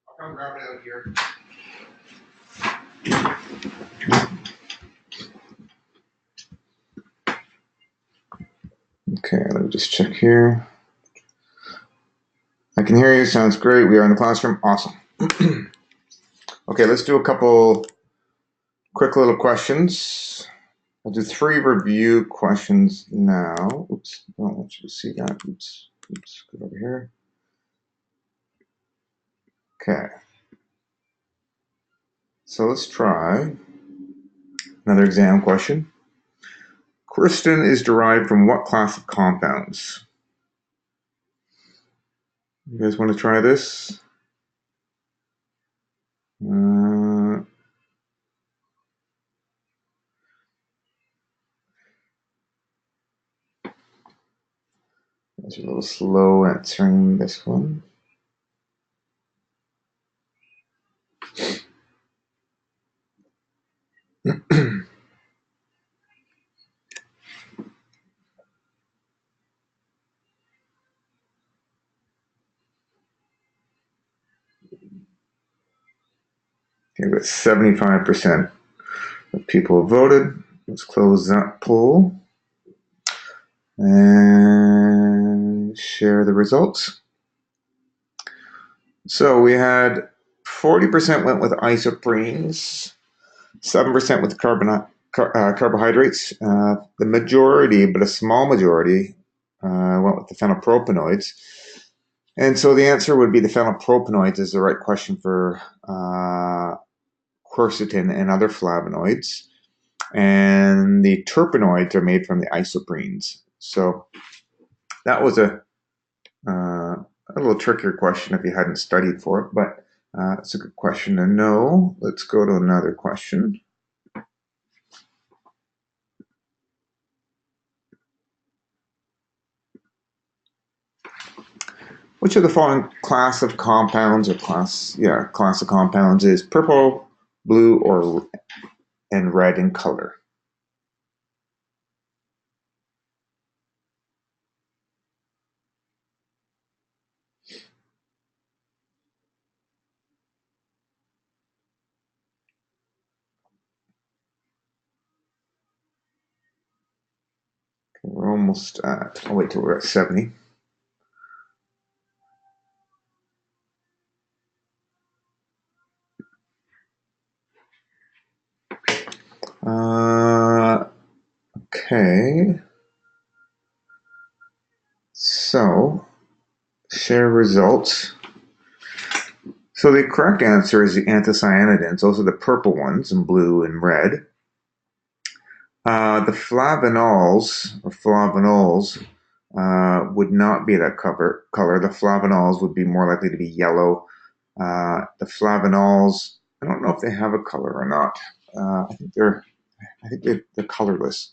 I'll come grab it out here. Okay, let me just check here. I can hear you. Sounds great. We are in the classroom. Awesome. Okay, let's do a couple quick little questions. I'll do 3 review questions now. Oops, I don't want you to see that. Oops, go over here. Okay. So let's try another exam question. Crystin is derived from what class of compounds? You guys want to try this? It's a little slow answering this one. Okay, but 75% of people have voted. Let's close that poll and share the results. So we had 40% went with isoprenes, 7% with carbohydrates. The majority, but a small majority, went with the phenylpropanoids. And so the answer would be the phenylpropanoids is the right question for quercetin and other flavonoids. And the terpenoids are made from the isoprenes. So that was a little trickier question if you hadn't studied for it, but it's a good question to know. Let's go to another question. Which of the following class of compounds class of compounds is purple, blue, and red in color? Okay, we're almost at, I'll wait till we're at 70. Okay. So, share results. So the correct answer is the anthocyanidins. Those are the purple ones, in blue and red. The flavonols would not be that color. The flavonols would be more likely to be yellow. The flavonols, I don't know if they have a color or not. I think they're colorless.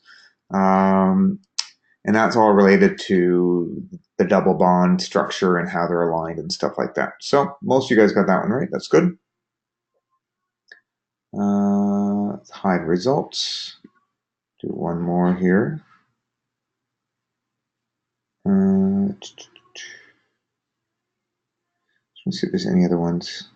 And that's all related to the double bond structure and how they're aligned and stuff like that. So most of you guys got that one right. That's good. Hide results. Do one more here. Let's see if there's any other ones.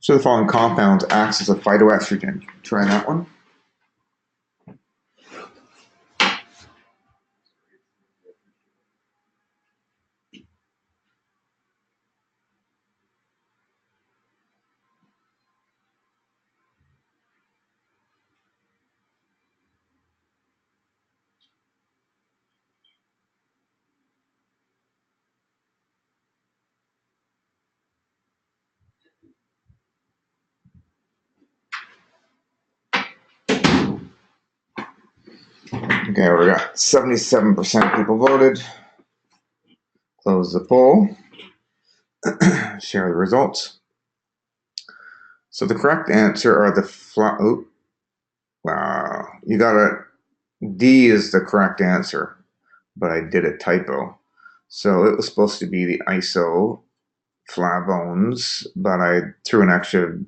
So the following compounds acts as a phytoestrogen. Try that one. Okay, we got 77% people voted. Close the poll. Share the results. So the correct answer are the wow, you got it. D is the correct answer, but I did a typo. So it was supposed to be the isoflavones, but I threw an extra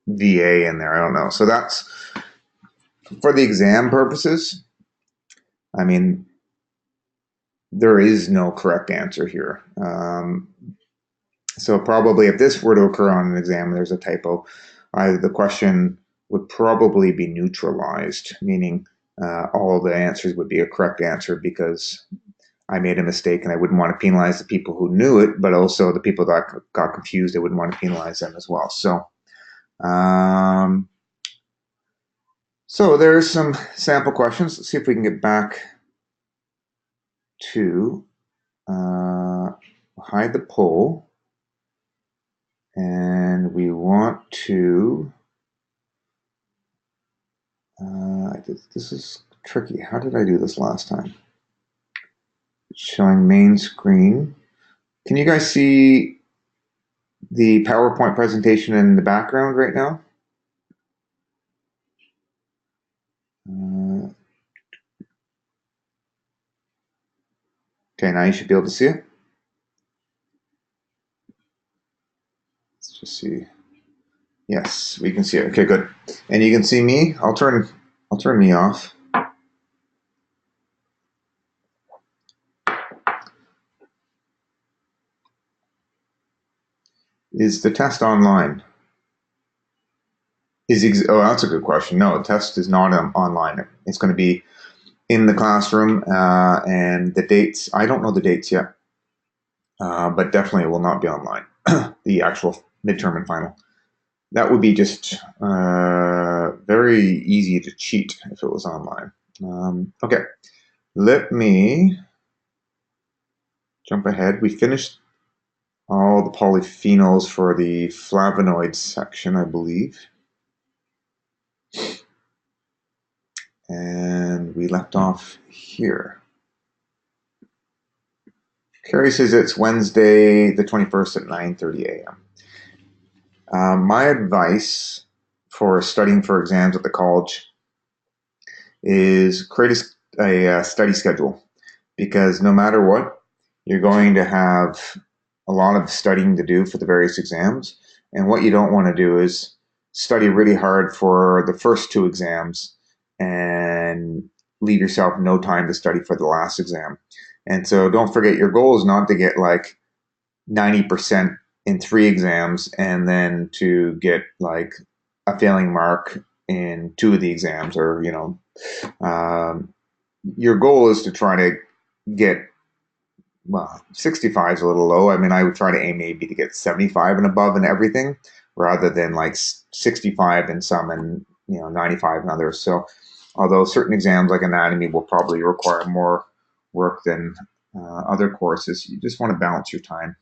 VA in there. I don't know. So that's for the exam purposes. I mean, there is no correct answer here. So probably if this were to occur on an exam and there's a typo, the question would probably be neutralized, meaning all the answers would be a correct answer because I made a mistake and I wouldn't want to penalize the people who knew it, but also the people that got confused, I wouldn't want to penalize them as well. So there's some sample questions. Let's see if we can get back to hide the poll. And we want to, this is tricky. How did I do this last time? Showing main screen. Can you guys see the PowerPoint presentation in the background right now? Okay, now you should be able to see it. Let's just see. Yes, we can see it. Okay, good. And you can see me. I'll turn me off. Is the test online? Oh, that's a good question. No, the test is not online. It's going to be in the classroom, and the dates, I don't know the dates yet, but definitely it will not be online, the actual midterm and final. That would be just very easy to cheat if it was online. Okay, let me jump ahead. We finished all the polyphenols for the flavonoids section, I believe. And we left off here. Carrie says it's Wednesday the 21st at 9:30 a.m. My advice for studying for exams at the college is create a study schedule, because no matter what, you're going to have a lot of studying to do for the various exams. And what you don't want to do is study really hard for the first two exams and leave yourself no time to study for the last exam. And so don't forget, your goal is not to get like 90% in 3 exams and then to get like a failing mark in 2 of the exams, or your goal is to try to get, well, 65 is a little low. I mean, I would try to aim maybe to get 75 and above in everything, rather than like 65 in some and 95 in others. So although certain exams like anatomy will probably require more work than other courses, you just want to balance your time.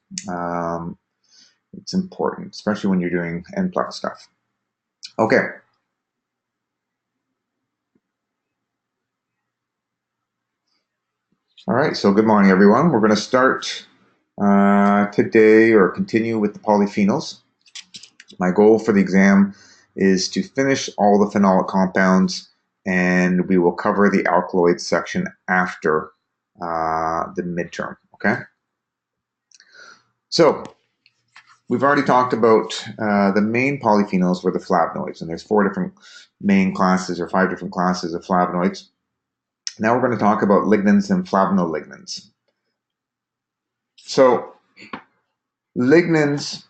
It's important, especially when you're doing NCLEX stuff. Okay. All right, so good morning, everyone. We're going to start today, or continue with the polyphenols. My goal for the exam is to finish all the phenolic compounds, and we will cover the alkaloids section after the midterm, okay? So we've already talked about the main polyphenols were the flavonoids, and there's 4 different main classes, or 5 different classes of flavonoids. Now we're going to talk about lignans and flavonolignans. So lignans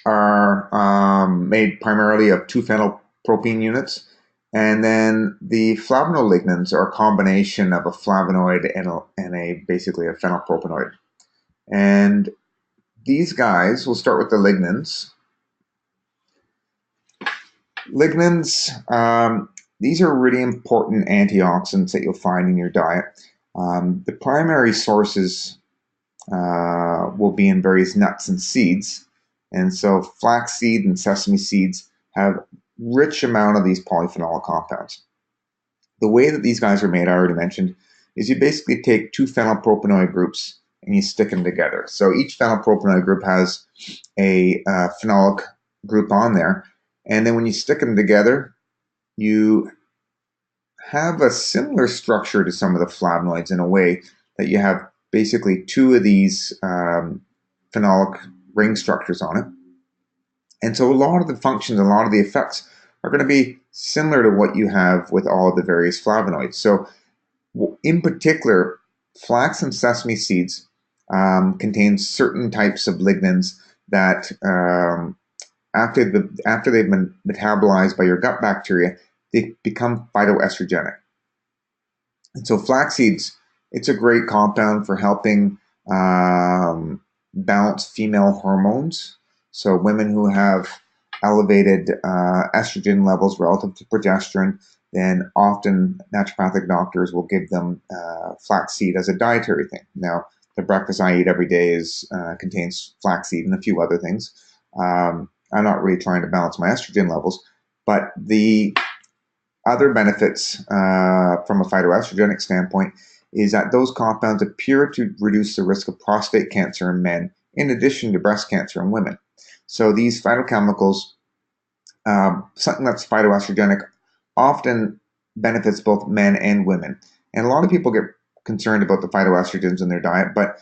are made primarily of 2 phenylpropene units, and then the flavonolignans are a combination of a flavonoid and basically a phenylpropanoid. And these guys, we'll start with the lignans. Lignans, these are really important antioxidants that you'll find in your diet. The primary sources will be in various nuts and seeds. And so flaxseed and sesame seeds have rich amount of these polyphenol compounds. The way that these guys are made, I already mentioned, is you basically take 2 phenylpropanoid groups and you stick them together. So each phenylpropanoid group has a phenolic group on there. And then when you stick them together, you have a similar structure to some of the flavonoids, in a way that you have basically 2 of these phenolic ring structures on it. And so a lot of the functions, a lot of the effects are going to be similar to what you have with all of the various flavonoids. So in particular, flax and sesame seeds contain certain types of lignans that after they've been metabolized by your gut bacteria, they become phytoestrogenic. And so flax seeds, it's a great compound for helping balance female hormones. So women who have elevated estrogen levels relative to progesterone, then often naturopathic doctors will give them flaxseed as a dietary thing. Now, the breakfast I eat every day contains flaxseed and a few other things. I'm not really trying to balance my estrogen levels, but the other benefits from a phytoestrogenic standpoint is that those compounds appear to reduce the risk of prostate cancer in men, in addition to breast cancer in women. So these phytochemicals, something that's phytoestrogenic, often benefits both men and women. And a lot of people get concerned about the phytoestrogens in their diet, but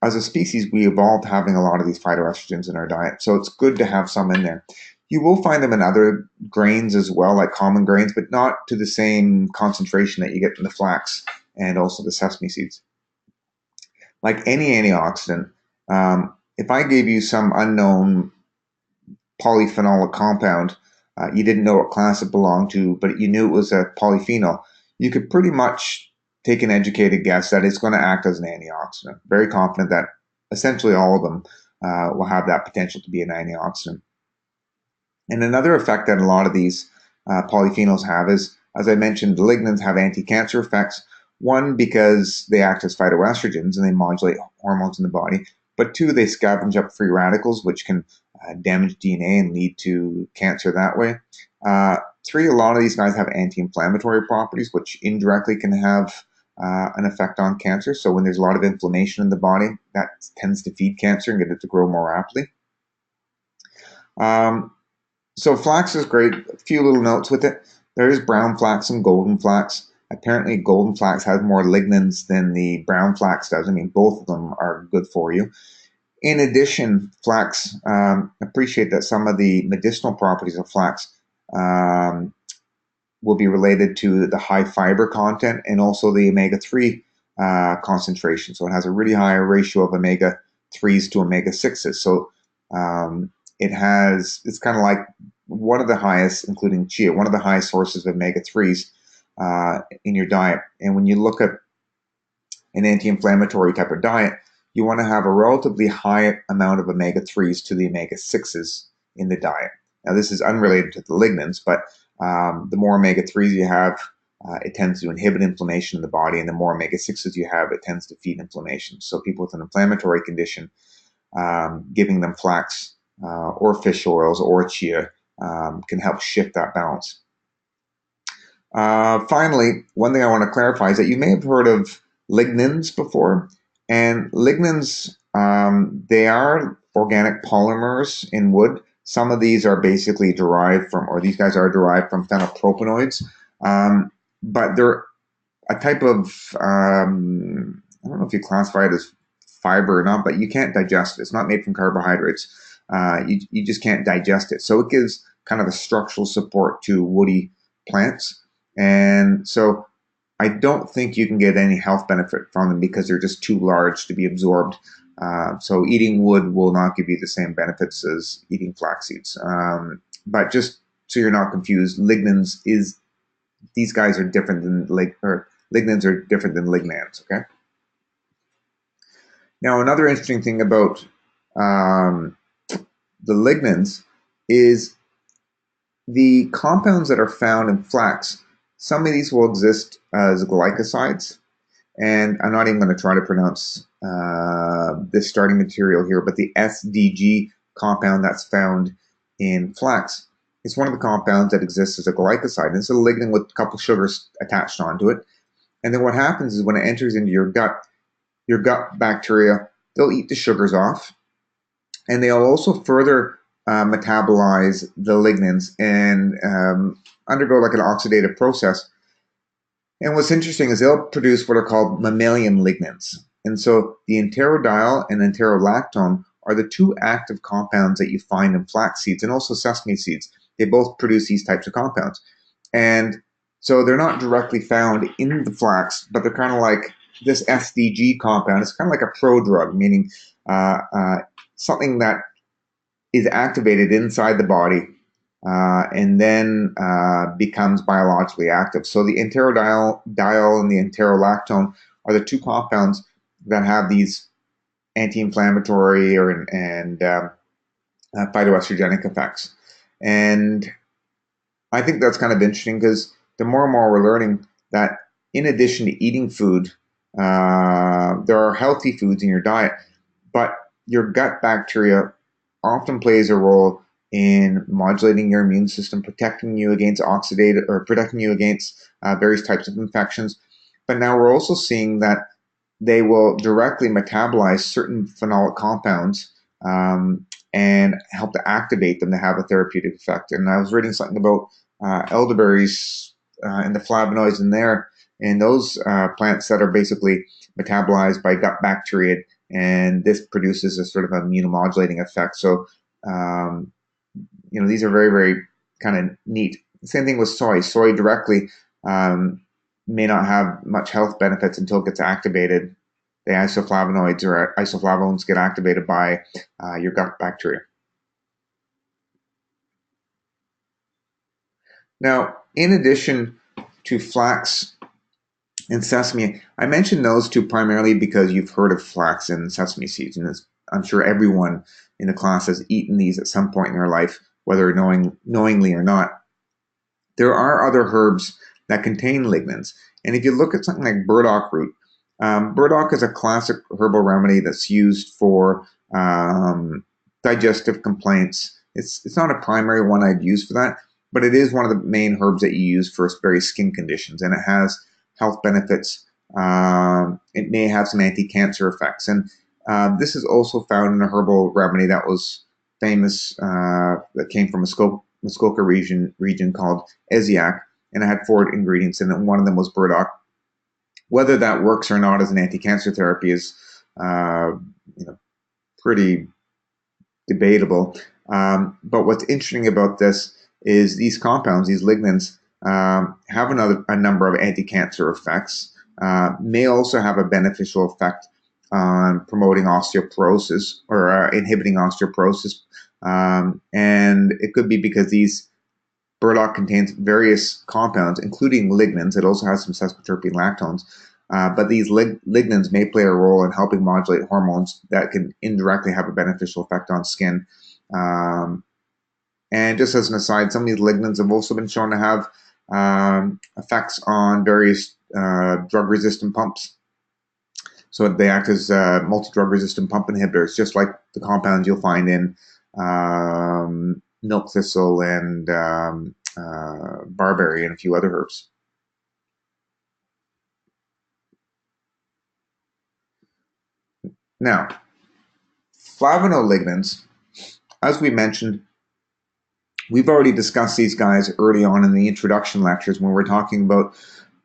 as a species, we evolved having a lot of these phytoestrogens in our diet. So it's good to have some in there. You will find them in other grains as well, like common grains, but not to the same concentration that you get in the flax and also the sesame seeds. Like any antioxidant, if I gave you some unknown polyphenolic compound, you didn't know what class it belonged to, but you knew it was a polyphenol, you could pretty much take an educated guess that it's going to act as an antioxidant. Very confident that essentially all of them will have that potential to be an antioxidant. And another effect that a lot of these polyphenols have is, as I mentioned, the lignans have anti-cancer effects. One, because they act as phytoestrogens and they modulate hormones in the body. But two, they scavenge up free radicals, which can damage DNA and lead to cancer that way. Three, a lot of these guys have anti-inflammatory properties, which indirectly can have an effect on cancer. So when there's a lot of inflammation in the body, that tends to feed cancer and get it to grow more rapidly. So flax is great. A few little notes with it. There is brown flax and golden flax. Apparently, golden flax has more lignans than the brown flax does. I mean, both of them are good for you. In addition, flax, appreciate that some of the medicinal properties of flax will be related to the high fiber content and also the omega-3 concentration. So it has a really high ratio of omega-3s to omega-6s. So it's kind of like one of the highest, including chia, one of the highest sources of omega-3s in your diet. And when you look at an anti-inflammatory type of diet, you want to have a relatively high amount of omega-3s to the omega-6s in the diet. Now, this is unrelated to the lignans, but the more omega-3s you have, it tends to inhibit inflammation in the body, and the more omega-6s you have, it tends to feed inflammation. So people with an inflammatory condition, giving them flax or fish oils or chia can help shift that balance. Finally, one thing I want to clarify is that you may have heard of lignans before, and lignans, they are organic polymers in wood. Some of these are basically derived from, or these guys are derived from phenylpropanoids, but they're a type of, I don't know if you classify it as fiber or not, but you can't digest it. It's not made from carbohydrates. You just can't digest it. So it gives kind of a structural support to woody plants. And so I don't think you can get any health benefit from them because they're just too large to be absorbed. So eating wood will not give you the same benefits as eating flax seeds. But just so you're not confused, these guys are different than lignans are different than lignans. Okay. Now another interesting thing about the lignans is the compounds that are found in flax. Some of these will exist as glycosides, and I'm not even going to try to pronounce this starting material here, but the SDG compound that's found in flax is one of the compounds that exists as a glycoside. And it's a lignin with a couple sugars attached onto it. And then what happens is when it enters into your gut bacteria, they'll eat the sugars off, and they'll also further metabolize the lignans and undergo like an oxidative process. And what's interesting is they'll produce what are called mammalian lignans. And so the enterodiol and enterolactone are the two active compounds that you find in flax seeds and also sesame seeds. They both produce these types of compounds. And so they're not directly found in the flax, but they're kind of like this FDG compound. It's kind of like a prodrug, meaning something that is activated inside the body and then becomes biologically active. So the enterodiol and the enterolactone are the two compounds that have these anti-inflammatory and phytoestrogenic effects. And I think that's kind of interesting because the more and more we're learning that in addition to eating food, there are healthy foods in your diet, but your gut bacteria often plays a role in modulating your immune system, protecting you against oxidative or protecting you against various types of infections. But now we're also seeing that they will directly metabolize certain phenolic compounds and help to activate them to have a therapeutic effect. And I was reading something about elderberries and the flavonoids in there, and those plants that are basically metabolized by gut bacteria, and this produces a sort of immunomodulating effect. So, these are very, very kind of neat. Same thing with soy. Soy directly may not have much health benefits until it gets activated. The isoflavonoids or isoflavones get activated by your gut bacteria. Now, in addition to flax and sesame, I mentioned those two primarily because you've heard of flax and sesame seeds, and I'm sure everyone in the class has eaten these at some point in their life, whether knowingly or not. There are other herbs that contain lignans, and if you look at something like burdock root, burdock is a classic herbal remedy that's used for digestive complaints. It's not a primary one I'd use for that, but it is one of the main herbs that you use for various skin conditions, and it has health benefits. It may have some anti-cancer effects, and this is also found in a herbal remedy that was famous, that came from Muskoka region called Ezyak, and it had 4 ingredients in it, and one of them was burdock. Whether that works or not as an anti-cancer therapy is pretty debatable. But what's interesting about this is these compounds, these lignans, have a number of anti-cancer effects, may also have a beneficial effect on promoting osteoporosis or inhibiting osteoporosis. And it could be because these burdock contains various compounds, including lignans. It also has some sesquiterpene lactones. But these lignans may play a role in helping modulate hormones that can indirectly have a beneficial effect on skin. And just as an aside, some of these lignans have also been shown to have effects on various drug-resistant pumps. So they act as multi-drug resistant pump inhibitors, just like the compounds you'll find in milk thistle and barberry and a few other herbs. Now, flavonolignans, as we mentioned, we've already discussed these guys early on in the introduction lectures when we're talking about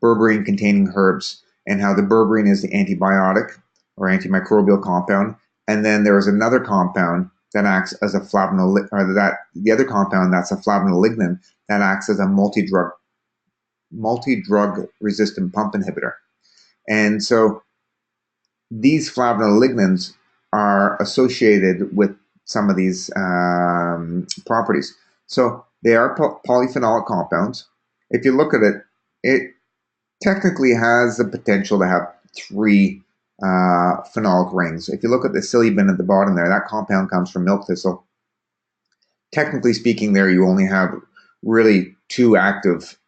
berberine-containing herbs and how the berberine is the antibiotic or antimicrobial compound, and then there is another compound that acts as a the other compound that's a flavonolignan that acts as a multi-drug resistant pump inhibitor. And so these flavonolignans are associated with some of these properties. So they are polyphenolic compounds. If you look at it, it technically has the potential to have 3 phenolic rings. If you look at the silibin at the bottom there, that compound comes from milk thistle. Technically speaking, there you only have really 2 active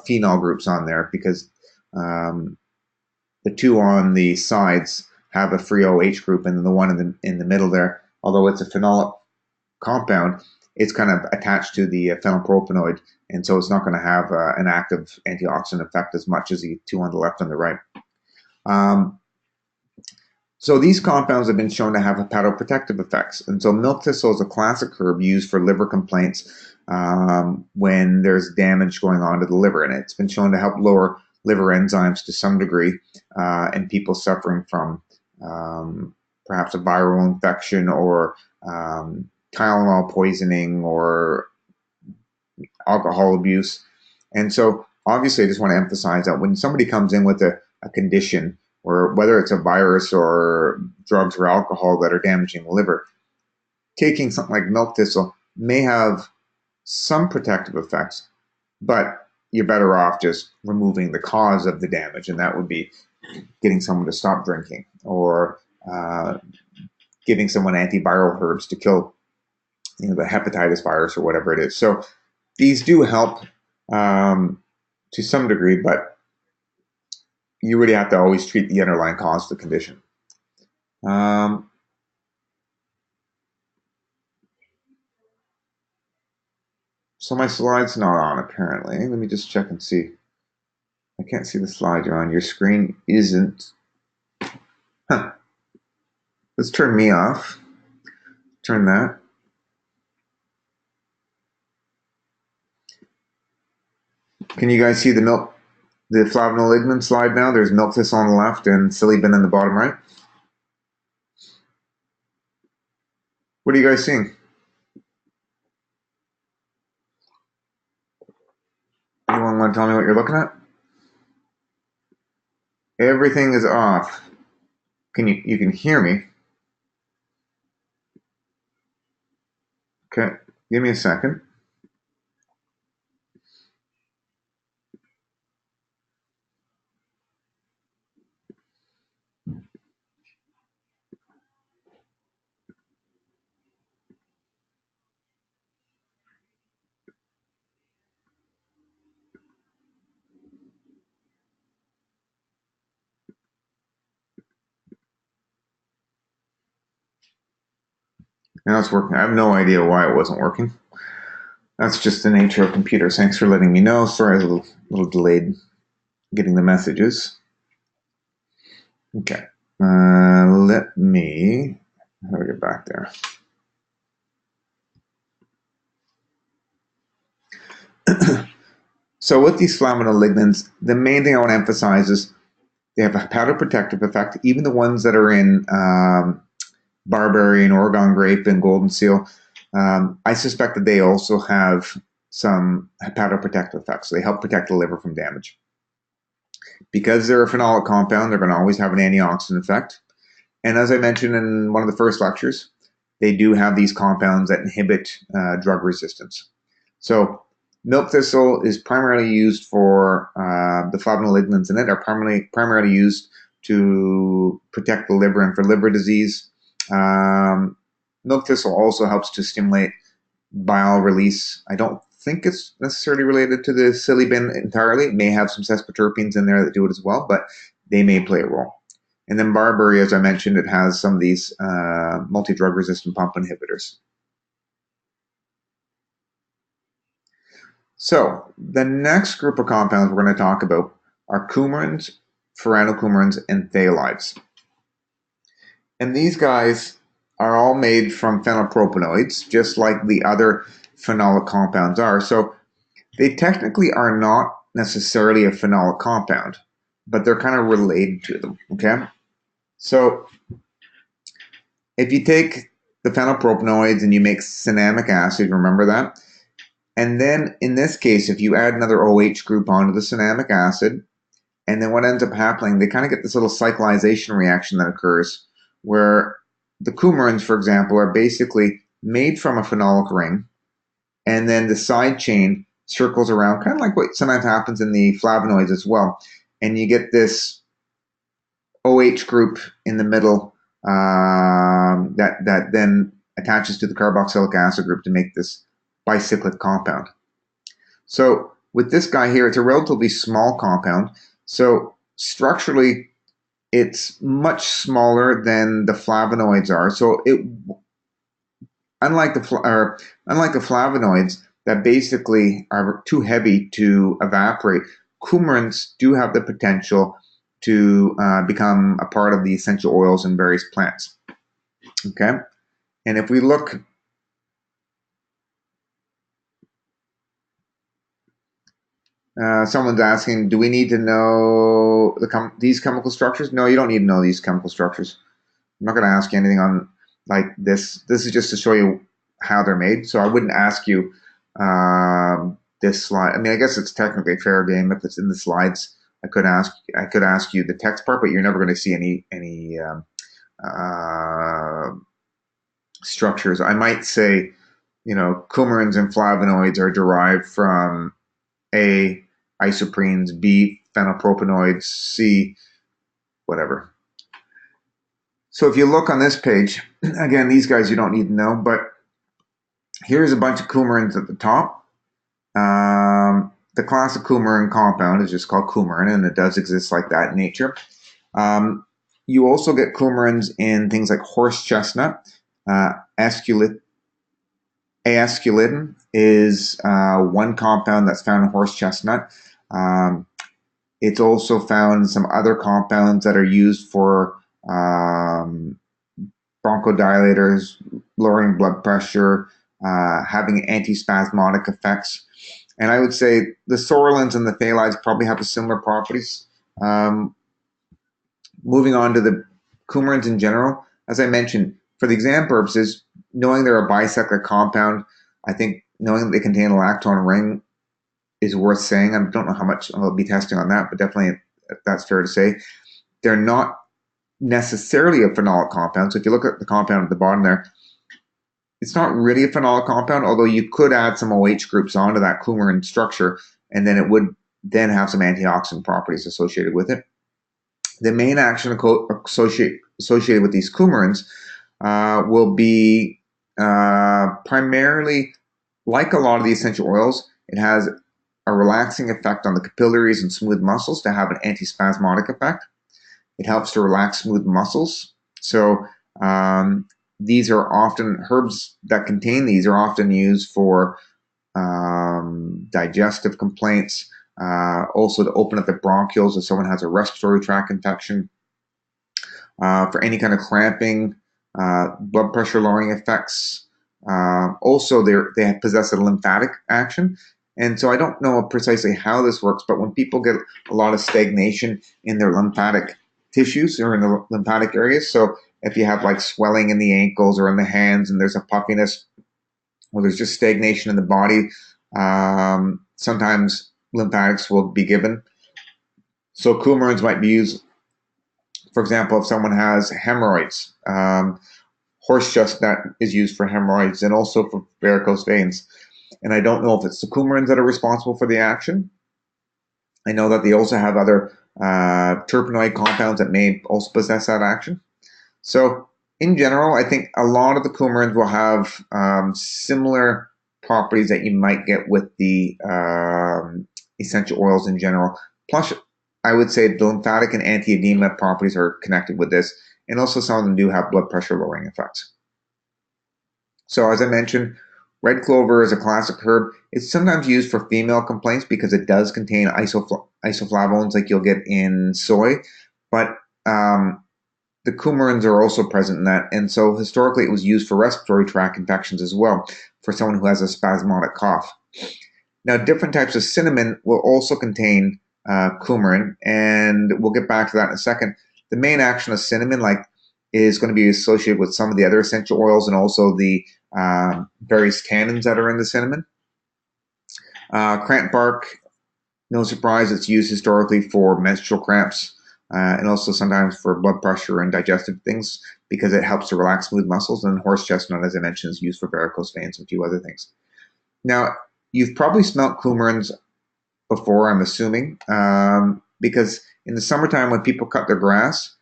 phenol groups on there because the 2 on the sides have a free OH group, and then the one in the middle there, although it's a phenolic compound, it's kind of attached to the phenylpropanoid, and so it's not going to have an active antioxidant effect as much as the 2 on the left and the right. So these compounds have been shown to have hepatoprotective effects, and so milk thistle is a classic herb used for liver complaints when there's damage going on to the liver, and it's been shown to help lower liver enzymes to some degree in people suffering from perhaps a viral infection or Tylenol poisoning or alcohol abuse. And so obviously I just want to emphasize that when somebody comes in with a condition, or whether it's a virus or drugs or alcohol that are damaging the liver, taking something like milk thistle may have some protective effects, but you're better off just removing the cause of the damage, and that would be getting someone to stop drinking or giving someone antiviral herbs to kill the hepatitis virus or whatever it is. So these do help to some degree, but you really have to always treat the underlying cause of the condition. So my slide's not on apparently. Let me just check and see. I can't see the slide you're on. Your screen isn't. Huh. Let's turn me off. Turn that. Can you guys see the flavonolignin slide now? There's milk thistle on the left and silibin in the bottom right. What are you guys seeing? Anyone want to tell me what you're looking at? Everything is off. You can hear me? Okay, give me a second. Now it's working. I have no idea why it wasn't working. That's just the nature of computers. Thanks for letting me know. Sorry, I was a little delayed getting the messages. Okay. Let me. How do I get back there? So with these flavonolignans, the main thing I want to emphasize is they have a hepatoprotective effect. Even the ones that are in barberry and Oregon grape and golden seal, I suspect that they also have some hepatoprotective effects. So they help protect the liver from damage. Because they're a phenolic compound, they're going to always have an antioxidant effect. And as I mentioned in one of the first lectures, they do have these compounds that inhibit drug resistance. So milk thistle is primarily used for the flavonolignans in it are primarily used to protect the liver and for liver disease. Milk thistle also helps to stimulate bile release. I don't think it's necessarily related to the silibin entirely. It may have some sesquiterpenes in there that do it as well, but they may play a role. And then barberry, as I mentioned, it has some of these multi-drug resistant pump inhibitors. So the next group of compounds we're going to talk about are coumarins, furanocoumarins, and phthalides. And these guys are all made from phenylpropanoids, just like the other phenolic compounds are. So they technically are not necessarily a phenolic compound, but they're kind of related to them, okay? So if you take the phenylpropanoids and you make cinnamic acid, remember that? And then in this case, if you add another OH group onto the cinnamic acid, and then what ends up happening, they kind of get this little cyclization reaction that occurs where the coumarins, for example, are basically made from a phenolic ring, and then the side chain circles around, kind of like what sometimes happens in the flavonoids as well. And you get this OH group in the middle that then attaches to the carboxylic acid group to make this bicyclic compound. So with this guy here, it's a relatively small compound. So structurally, it's much smaller than the flavonoids are. So unlike the flavonoids that basically are too heavy to evaporate, coumarins do have the potential to become a part of the essential oils in various plants. Okay, and if we look, someone's asking, do we need to know these chemical structures? No, you don't need to know these chemical structures. I'm not going to ask you anything on like this. This is just to show you how they're made. So I wouldn't ask you this slide. I mean, I guess it's technically fair game if it's in the slides. I could ask you the text part, but you're never going to see any structures. I might say, you know, coumarins and flavonoids are derived from A, isoprenes, B, phenylpropanoids, C, whatever. So if you look on this page, again, these guys you don't need to know, but here's a bunch of coumarins at the top. The classic coumarin compound is just called coumarin, and it does exist like that in nature. You also get coumarins in things like horse chestnut. Asculidin is one compound that's found in horse chestnut. It's also found in some other compounds that are used for bronchodilators, lowering blood pressure, having antispasmodic effects. And I would say the psoralins and the phthalides probably have similar properties. Moving on to the coumarins in general, as I mentioned, for the exam purposes, knowing they're a bicyclic compound, I think knowing that they contain a lactone ring is worth saying. I don't know how much I'll be testing on that, but definitely that's fair to say. They're not necessarily a phenolic compound. So if you look at the compound at the bottom there, it's not really a phenolic compound, although you could add some OH groups onto that coumarin structure, and then it would then have some antioxidant properties associated with it. The main action associated with these coumarins will be primarily, like a lot of the essential oils, it has a relaxing effect on the capillaries and smooth muscles to have an antispasmodic effect. It helps to relax smooth muscles. So these are often, herbs that contain these are often used for digestive complaints, also to open up the bronchioles if someone has a respiratory tract infection, for any kind of cramping, blood pressure lowering effects. Also, they possess a lymphatic action. And so I don't know precisely how this works, but when people get a lot of stagnation in their lymphatic tissues or in the lymphatic areas, so if you have like swelling in the ankles or in the hands and there's a puffiness or there's just stagnation in the body, sometimes lymphatics will be given. So coumarins might be used, for example, if someone has hemorrhoids. Horse chestnut is used for hemorrhoids and also for varicose veins. And I don't know if it's the coumarins that are responsible for the action. I know that they also have other terpenoid compounds that may also possess that action. So in general, I think a lot of the coumarins will have similar properties that you might get with the essential oils in general. Plus, I would say the lymphatic and anti-edema properties are connected with this, and also some of them do have blood pressure lowering effects. So as I mentioned, red clover is a classic herb. It's sometimes used for female complaints because it does contain isoflavones like you'll get in soy, but the coumarins are also present in that, and so historically it was used for respiratory tract infections as well, for someone who has a spasmodic cough. Now, different types of cinnamon will also contain coumarin, and we'll get back to that in a second. The main action of cinnamon, is going to be associated with some of the other essential oils and also the various tannins that are in the cinnamon. Cramp bark, no surprise, it's used historically for menstrual cramps. And also sometimes for blood pressure and digestive things because it helps to relax smooth muscles. And horse chestnut, as I mentioned, is used for varicose veins and a few other things. Now, you've probably smelt coumarins before, I'm assuming, because in the summertime when people cut their grass,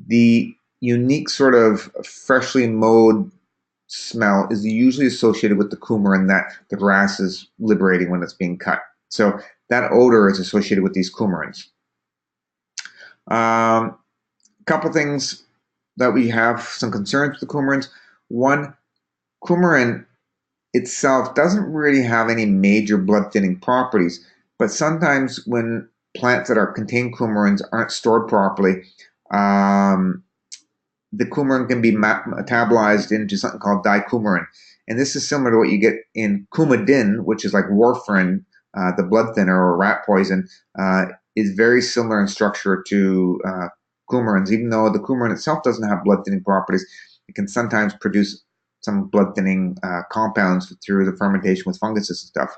the unique sort of freshly mowed smell is usually associated with the coumarin that the grass is liberating when it's being cut. So that odor is associated with these coumarins. Couple things that we have some concerns with the coumarins. One, coumarin itself doesn't really have any major blood thinning properties, but sometimes when plants that contain coumarins aren't stored properly, the coumarin can be metabolized into something called dicoumarin. And this is similar to what you get in coumadin, which is like warfarin, the blood thinner or rat poison, is very similar in structure to coumarins. Even though the coumarin itself doesn't have blood thinning properties, it can sometimes produce some blood thinning compounds through the fermentation with funguses and stuff.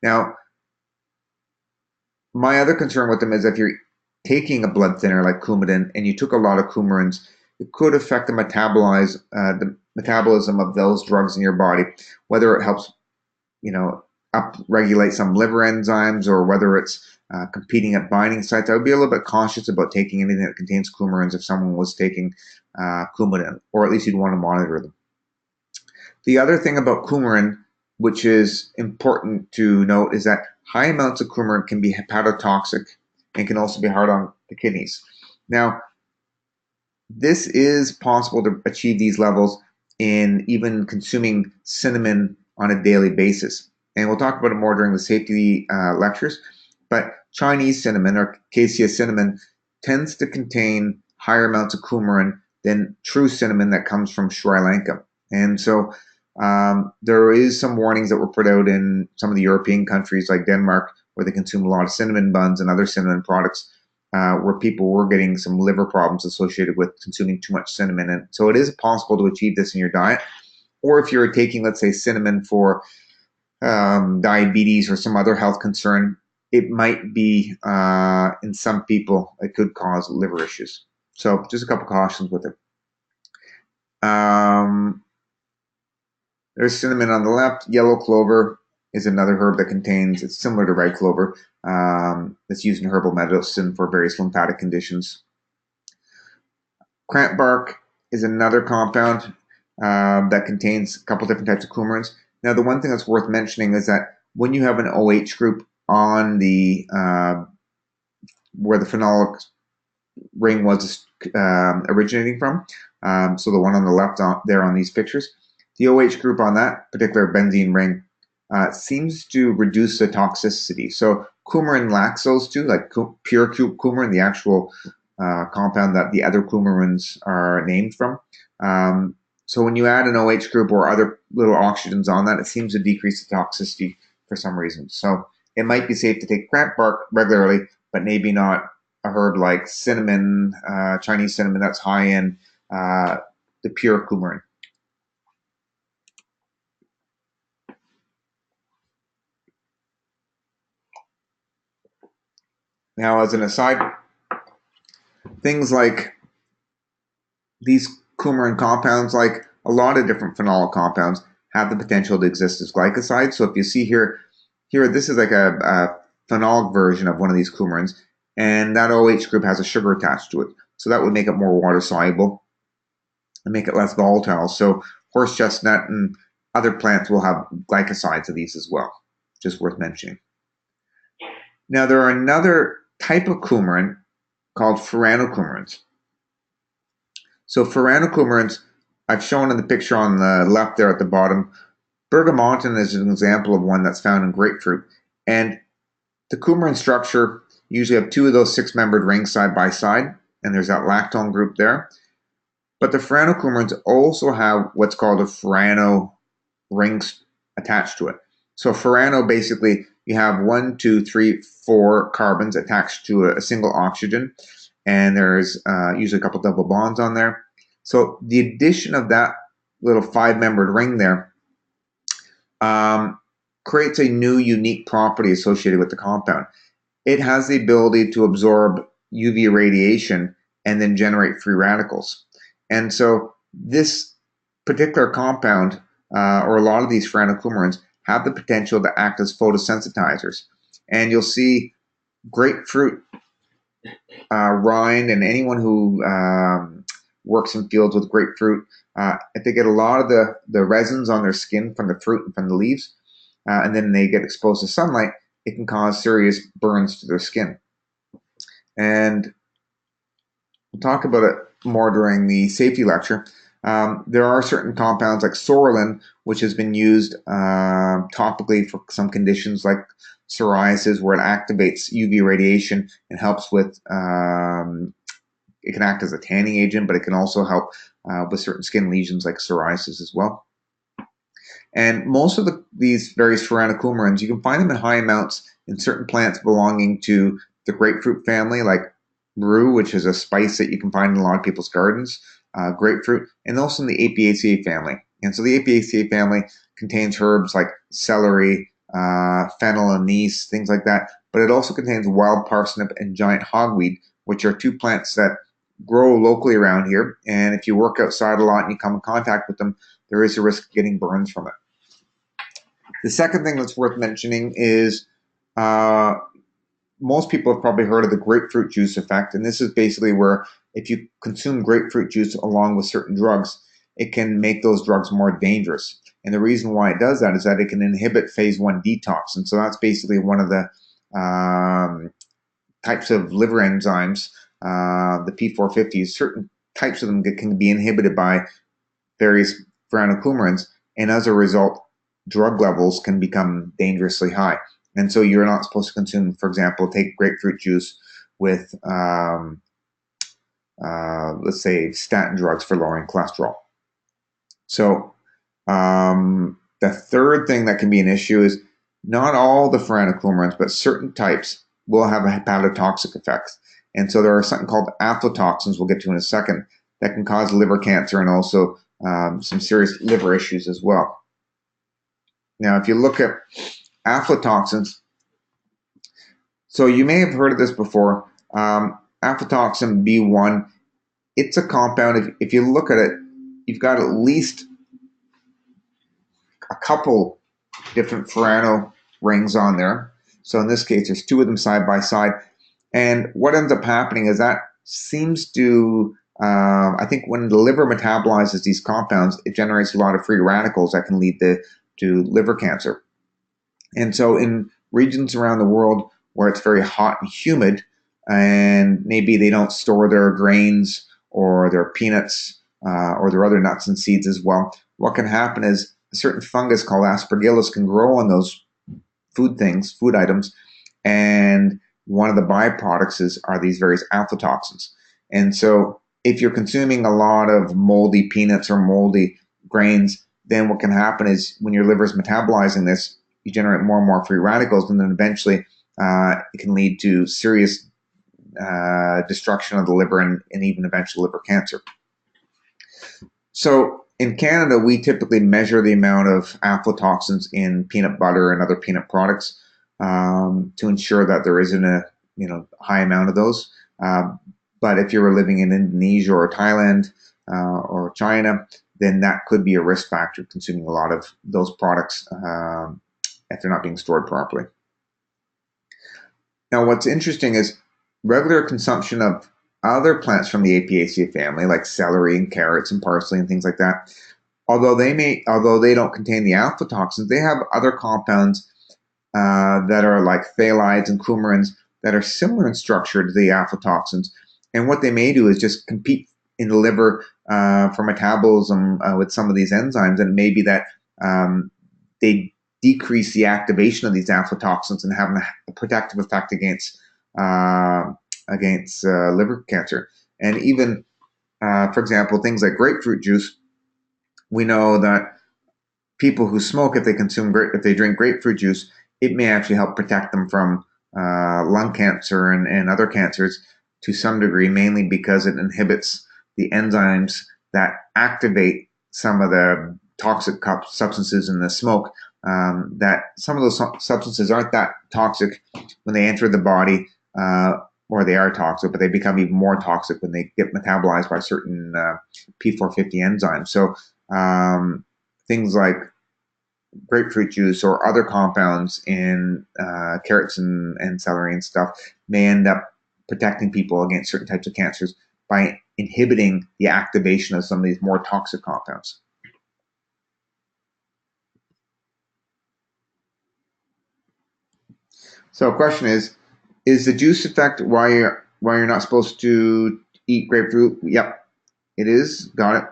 Now, my other concern with them is if you're taking a blood thinner like Coumadin and you took a lot of coumarins, it could affect the metabolism of those drugs in your body, whether it helps, upregulate some liver enzymes or whether it's competing at binding sites. I would be a little bit cautious about taking anything that contains coumarins if someone was taking Coumadin, or at least you'd want to monitor them. The other thing about coumarin, which is important to note, is that high amounts of coumarin can be hepatotoxic and can also be hard on the kidneys. Now, this is possible to achieve these levels in even consuming cinnamon on a daily basis. And we'll talk about it more during the safety lectures. But Chinese cinnamon, or cassia cinnamon, tends to contain higher amounts of coumarin than true cinnamon that comes from Sri Lanka. And so there is some warnings that were put out in some of the European countries like Denmark, where they consume a lot of cinnamon buns and other cinnamon products, where people were getting some liver problems associated with consuming too much cinnamon. And so it is possible to achieve this in your diet. Or if you're taking, let's say, cinnamon for diabetes or some other health concern, it might be, in some people, it could cause liver issues. So just a couple cautions with it. There's cinnamon on the left. Yellow clover is another herb that contains, it's similar to red clover. It's used in herbal medicine for various lymphatic conditions. Cramp bark is another compound that contains a couple different types of coumarins. Now, the one thing that's worth mentioning is that when you have an OH group on the where the phenolic ring was originating from, so the one on the left there on these pictures, the OH group on that particular benzene ring seems to reduce the toxicity. So coumarin lacks those two, like pure coumarin, the actual compound that the other coumarins are named from. So when you add an OH group or other little oxygens on that, it seems to decrease the toxicity for some reason. So it might be safe to take cramp bark regularly, but maybe not a herb like cinnamon, Chinese cinnamon that's high in the pure coumarin. Now, as an aside, things like these coumarin compounds, like a lot of different phenolic compounds, have the potential to exist as glycosides. So if you see here, this is like a phenolic version of one of these coumarins, and that OH group has a sugar attached to it. So that would make it more water soluble and make it less volatile. So horse chestnut and other plants will have glycosides of these as well. Just worth mentioning. Now, there are another type of coumarin called furanocoumarins. So furanocoumarins, I've shown in the picture on the left there at the bottom. Bergamottin is an example of one that's found in grapefruit. And the coumarin structure usually have two of those six-membered rings side by side, and there's that lactone group there. But the furanocoumarins also have what's called a furano rings attached to it. So furano, basically, you have 1, 2, 3, 4 carbons attached to a single oxygen, and there's usually a couple double bonds on there. So the addition of that little 5-membered ring there creates a new unique property associated with the compound. It has the ability to absorb UV radiation and then generate free radicals. And so this particular compound, or a lot of these furanocoumarins, have the potential to act as photosensitizers. And you'll see grapefruit rind, and anyone who works in fields with grapefruit, if they get a lot of the resins on their skin from the fruit and from the leaves, and then they get exposed to sunlight, it can cause serious burns to their skin. And we'll talk about it more during the safety lecture. There are certain compounds like psoralen, which has been used topically for some conditions like psoriasis, where it activates UV radiation and helps with, it can act as a tanning agent, but it can also help with certain skin lesions like psoriasis as well. And most of these various furanocoumarins, you can find them in high amounts in certain plants belonging to the grapefruit family, like rue, which is a spice that you can find in a lot of people's gardens, grapefruit, and also in the Apiaceae family. And so the Apiaceae family contains herbs like celery, fennel, anise, things like that. But it also contains wild parsnip and giant hogweed, which are two plants that grow locally around here. And if you work outside a lot and you come in contact with them, there is a risk of getting burns from it. The second thing that's worth mentioning is most people have probably heard of the grapefruit juice effect. And this is basically where if you consume grapefruit juice along with certain drugs, it can make those drugs more dangerous. And the reason why it does that is that it can inhibit phase 1 detox. And so that's basically one of the types of liver enzymes, the P450s. Certain types of them can be inhibited by various phytochemicals, and as a result, drug levels can become dangerously high. And so you're not supposed to consume, for example, take grapefruit juice with, let's say, statin drugs for lowering cholesterol. So the third thing that can be an issue is not all the phytochemicals, but certain types will have a hepatotoxic effect. And so there are something called aflatoxins, we'll get to in a second, that can cause liver cancer and also some serious liver issues as well. Now, if you look at aflatoxins, so you may have heard of this before, aflatoxin B1, it's a compound, if you look at it, you've got at least a couple different Furano rings on there. So in this case, there's two of them side by side. And what ends up happening is that seems to, I think when the liver metabolizes these compounds, it generates a lot of free radicals that can lead to liver cancer. And so in regions around the world where it's very hot and humid, and maybe they don't store their grains or their peanuts or their other nuts and seeds as well, what can happen is a certain fungus called aspergillus can grow on those food items, and one of the byproducts are these various aflatoxins. And so if you're consuming a lot of moldy peanuts or moldy grains, then what can happen is when your liver is metabolizing this, you generate more and more free radicals, and then eventually it can lead to serious destruction of the liver and even eventual liver cancer. So in Canada, we typically measure the amount of aflatoxins in peanut butter and other peanut products to ensure that there isn't a high amount of those. But if you were living in Indonesia or Thailand or China, then that could be a risk factor, consuming a lot of those products if they're not being stored properly. Now, what's interesting is regular consumption of other plants from the Apiaceae family, like celery and carrots and parsley and things like that, although they don't contain the aflatoxins, they have other compounds that are like phthalides and coumarins that are similar in structure to the aflatoxins. And what they may do is just compete in the liver for metabolism with some of these enzymes, and maybe that they decrease the activation of these aflatoxins and have a protective effect against liver cancer. And even, for example, things like grapefruit juice, we know that people who smoke, if they drink grapefruit juice, it may actually help protect them from lung cancer and other cancers to some degree, mainly because it inhibits the enzymes that activate some of the toxic substances in the smoke. That some of those substances aren't that toxic when they enter the body, or they are toxic, but they become even more toxic when they get metabolized by certain P450 enzymes. So things like grapefruit juice or other compounds in carrots and celery and stuff may end up protecting people against certain types of cancers by inhibiting the activation of some of these more toxic compounds. So the question is the juice effect why you're not supposed to eat grapefruit? Yep, it is. Got it.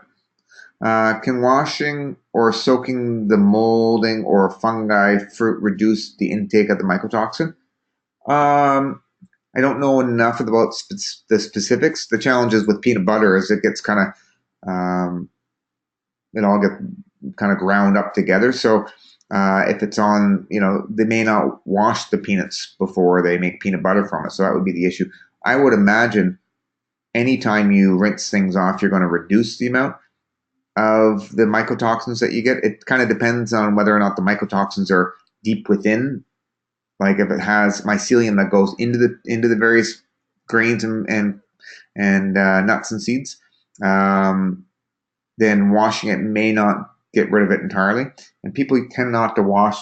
Can washing or soaking the molding or fungi fruit reduce the intake of the mycotoxin? I don't know enough about the specifics. The challenge is with peanut butter is it gets kind of, it all gets kind of ground up together. So if it's on, they may not wash the peanuts before they make peanut butter from it. So that would be the issue. I would imagine anytime you rinse things off, you're going to reduce the amount of the mycotoxins that you get. It kind of depends on whether or not the mycotoxins are deep within, like if it has mycelium that goes into the various grains and nuts and seeds, then washing it may not get rid of it entirely. And people tend not to wash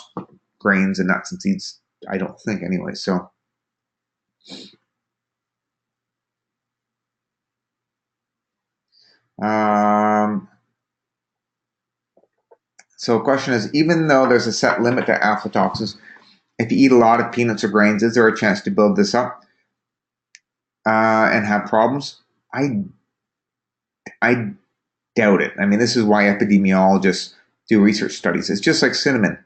grains and nuts and seeds, I don't think, anyway. So so the question is, even though there's a set limit to aflatoxins, if you eat a lot of peanuts or grains, is there a chance to build this up and have problems? I doubt it. I mean, this is why epidemiologists do research studies. It's just like cinnamon.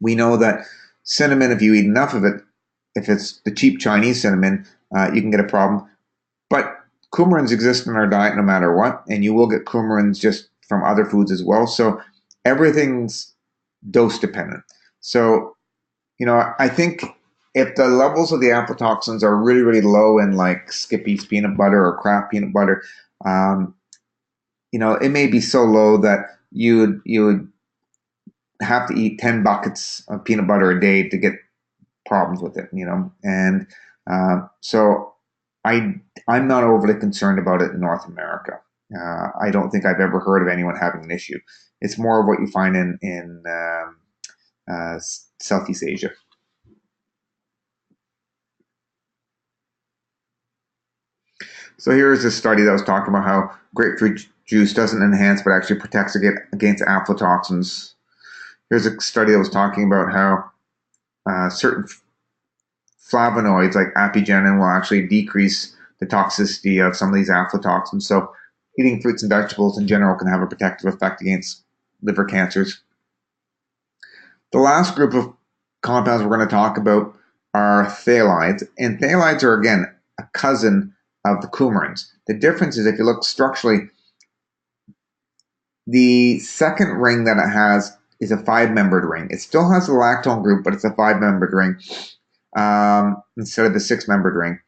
We know that cinnamon, if you eat enough of it, if it's the cheap Chinese cinnamon, you can get a problem. But coumarins exist in our diet no matter what, and you will get coumarins just from other foods as well. So everything's dose dependent. So, I think if the levels of the aflatoxins are really, really low in like Skippy's peanut butter or Kraft peanut butter, it may be so low that you would have to eat 10 buckets of peanut butter a day to get problems with it, and so I'm not overly concerned about it in North America. I don't think I've ever heard of anyone having an issue. It's more of what you find in Southeast Asia. So here's a study that was talking about how grapefruit juice doesn't enhance but actually protects against aflatoxins. Here's a study that was talking about how certain flavonoids like apigenin will actually decrease the toxicity of some of these aflatoxins. So eating fruits and vegetables in general can have a protective effect against liver cancers. The last group of compounds we're going to talk about are phthalides. And phthalides are, again, a cousin of the coumarins. The difference is if you look structurally, the second ring that it has is a 5-membered ring. It still has a lactone group, but it's a 5-membered ring instead of the 6-membered ring.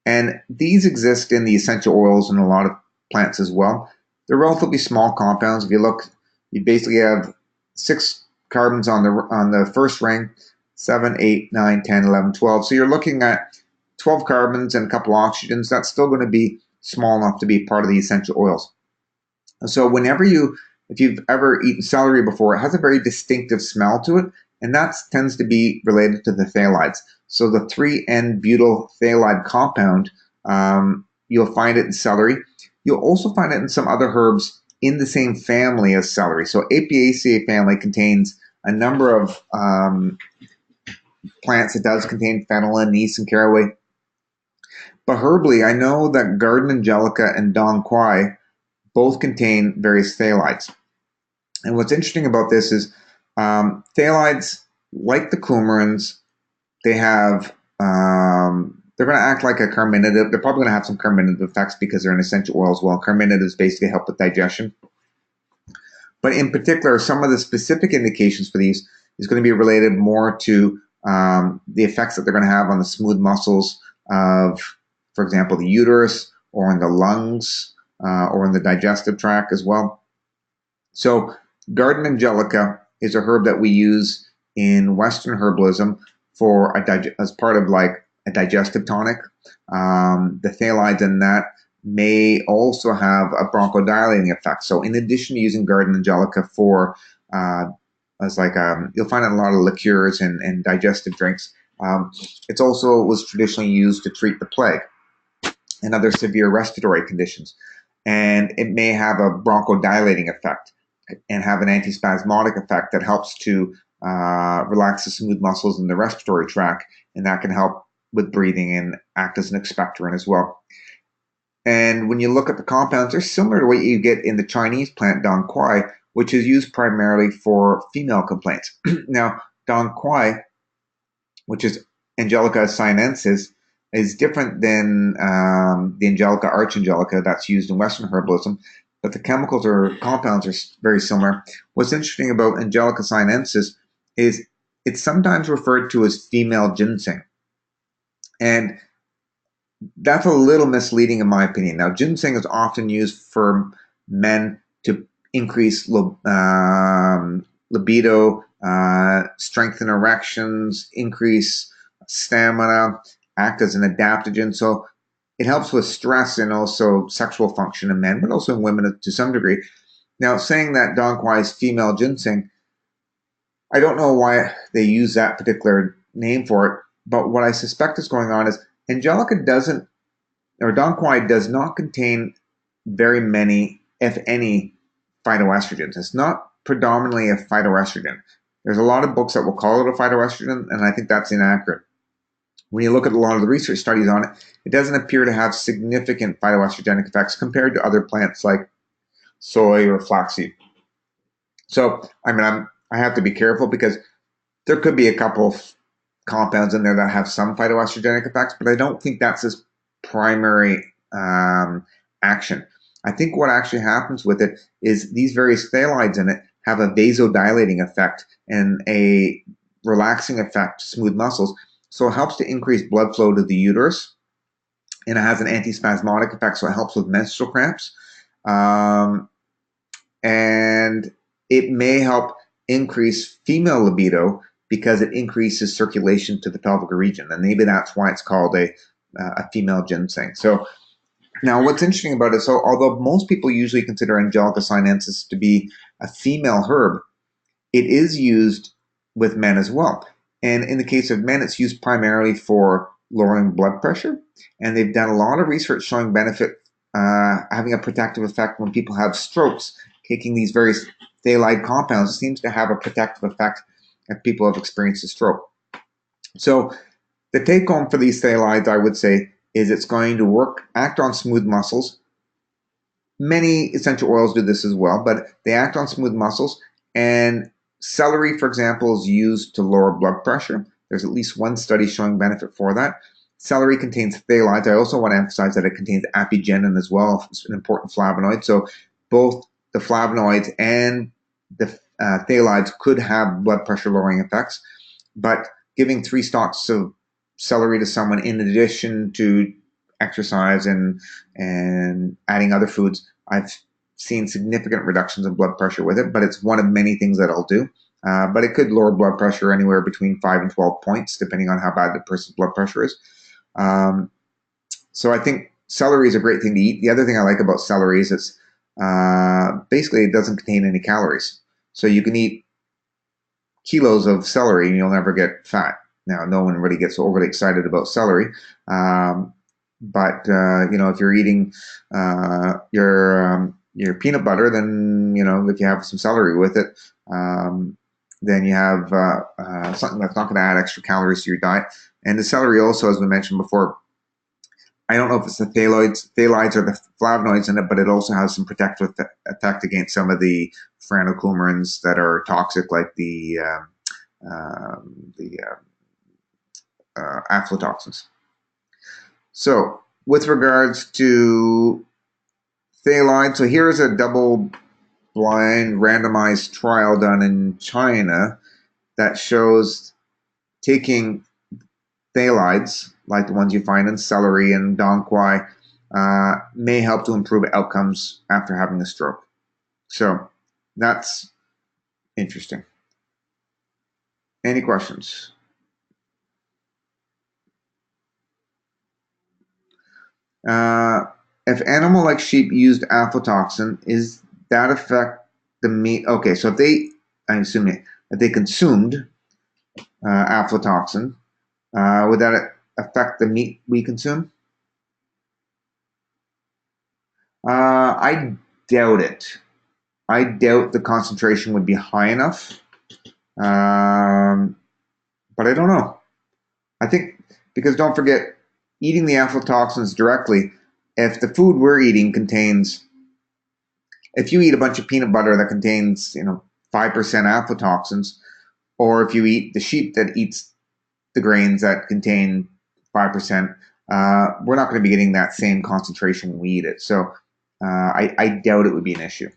And these exist in the essential oils in a lot of plants as well. They're relatively small compounds. If you look, you basically have 6 carbons on the first ring, 7, 8, 9, 10, 11, 12. So you're looking at 12 carbons and a couple oxygens. That's still going to be small enough to be part of the essential oils. And so if you've ever eaten celery before, it has a very distinctive smell to it, and that tends to be related to the phthalides. So the 3N-butyl phthalide compound, you'll find it in celery. You'll also find it in some other herbs in the same family as celery. So Apiaceae family contains a number of plants. It does contain fennel, anise, and caraway. But herbally, I know that garden angelica and dong quai both contain various phthalides. And what's interesting about this is phthalides, like the coumarins, they have they're going to act like a carminative. They're probably going to have some carminative effects because they're an essential oil as well. Carminatives basically help with digestion. But in particular, some of the specific indications for these is going to be related more to the effects that they're going to have on the smooth muscles of, for example, the uterus or in the lungs or in the digestive tract as well. So garden angelica is a herb that we use in Western herbalism for as part of like a digestive tonic. The phthalides in that may also have a bronchodilating effect. So in addition to using garden angelica for as like you'll find it in a lot of liqueurs and digestive drinks. It also was traditionally used to treat the plague and other severe respiratory conditions. And it may have a bronchodilating effect and have an antispasmodic effect that helps to relax the smooth muscles in the respiratory tract, and that can help with breathing and act as an expectorant as well. And when you look at the compounds, they're similar to what you get in the Chinese plant dong quai, which is used primarily for female complaints. Now, dong quai, which is Angelica sinensis, is different than the Angelica archangelica that's used in Western herbalism, but the chemicals or compounds are very similar. What's interesting about Angelica sinensis is it's sometimes referred to as female ginseng. And that's a little misleading in my opinion. Now, ginseng is often used for men to increase libido, strengthen erections, increase stamina, act as an adaptogen. So it helps with stress and also sexual function in men, but also in women to some degree. Now, saying that Dong Quai is female ginseng, I don't know why they use that particular name for it, but what I suspect is going on is Angelica doesn't, or Dong Quai does not contain very many, if any, phytoestrogens. It's not predominantly a phytoestrogen. There's a lot of books that will call it a phytoestrogen, and I think that's inaccurate. When you look at a lot of the research studies on it, it doesn't appear to have significant phytoestrogenic effects compared to other plants like soy or flaxseed. So, I mean, I have to be careful because there could be a couple of compounds in there that have some phytoestrogenic effects, but I don't think that's its primary action. I think what actually happens with it is these various phthalides in it have a vasodilating effect and a relaxing effect to smooth muscles. So it helps to increase blood flow to the uterus, and it has an antispasmodic effect, so it helps with menstrual cramps. Um, and it may help increase female libido because it increases circulation to the pelvic region, and maybe that's why it's called a female ginseng. So now, what's interesting about it, so although most people usually consider Angelica sinensis to be a female herb, it is used with men as well. And in the case of men, it's used primarily for lowering blood pressure. And they've done a lot of research showing benefit, having a protective effect when people have strokes. Taking these various phthalide compounds seems to have a protective effect if people have experienced a stroke. So the take home for these phthalides, I would say, is it's going to act on smooth muscles. Many essential oils do this as well, but they act on smooth muscles. And celery, for example, is used to lower blood pressure. There's at least one study showing benefit for that. Celery contains phthalides. I also want to emphasize that it contains apigenin as well. It's an important flavonoid. So both the flavonoids and the phthalides could have blood pressure lowering effects. But giving 3 stalks of celery to someone in addition to exercise and adding other foods, I've seen significant reductions in blood pressure with it, but it's one of many things that I'll do. But it could lower blood pressure anywhere between 5 and 12 points, depending on how bad the person's blood pressure is. So I think celery is a great thing to eat. The other thing I like about celery is it's basically it doesn't contain any calories. So you can eat kilos of celery and you'll never get fat. Now, no one really gets overly excited about celery. But if you're eating your peanut butter, then if you have some celery with it, then you have something that's not going to add extra calories to your diet. And the celery also, as we mentioned before, I don't know if it's the phthalides or the flavonoids in it, but it also has some protective effect against some of the phenylcoumarins that are toxic, like the aflatoxins. So, with regards to phthalides, so here's a double-blind randomized trial done in China that shows taking phthalides, like the ones you find in celery and dong quai, may help to improve outcomes after having a stroke. So, that's interesting. Any questions? If animal like sheep used aflatoxin, is that affect the meat? Okay, so I'm assuming if they consumed aflatoxin, would that affect the meat we consume? I doubt it. I doubt the concentration would be high enough. But I don't know. I think because don't forget, eating the aflatoxins directly, if the food we're eating contains, if you eat a bunch of peanut butter that contains 5% aflatoxins, or if you eat the sheep that eats the grains that contain 5%, we're not going to be getting that same concentration when we eat it. So I doubt it would be an issue.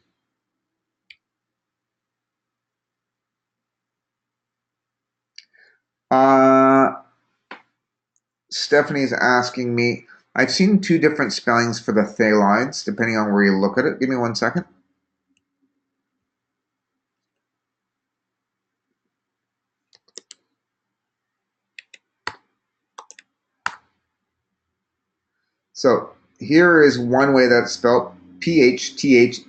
Stephanie is asking me, I've seen two different spellings for the phthalides, depending on where you look at it. Give me 1 second. So here is one way that's spelled, Phythalids,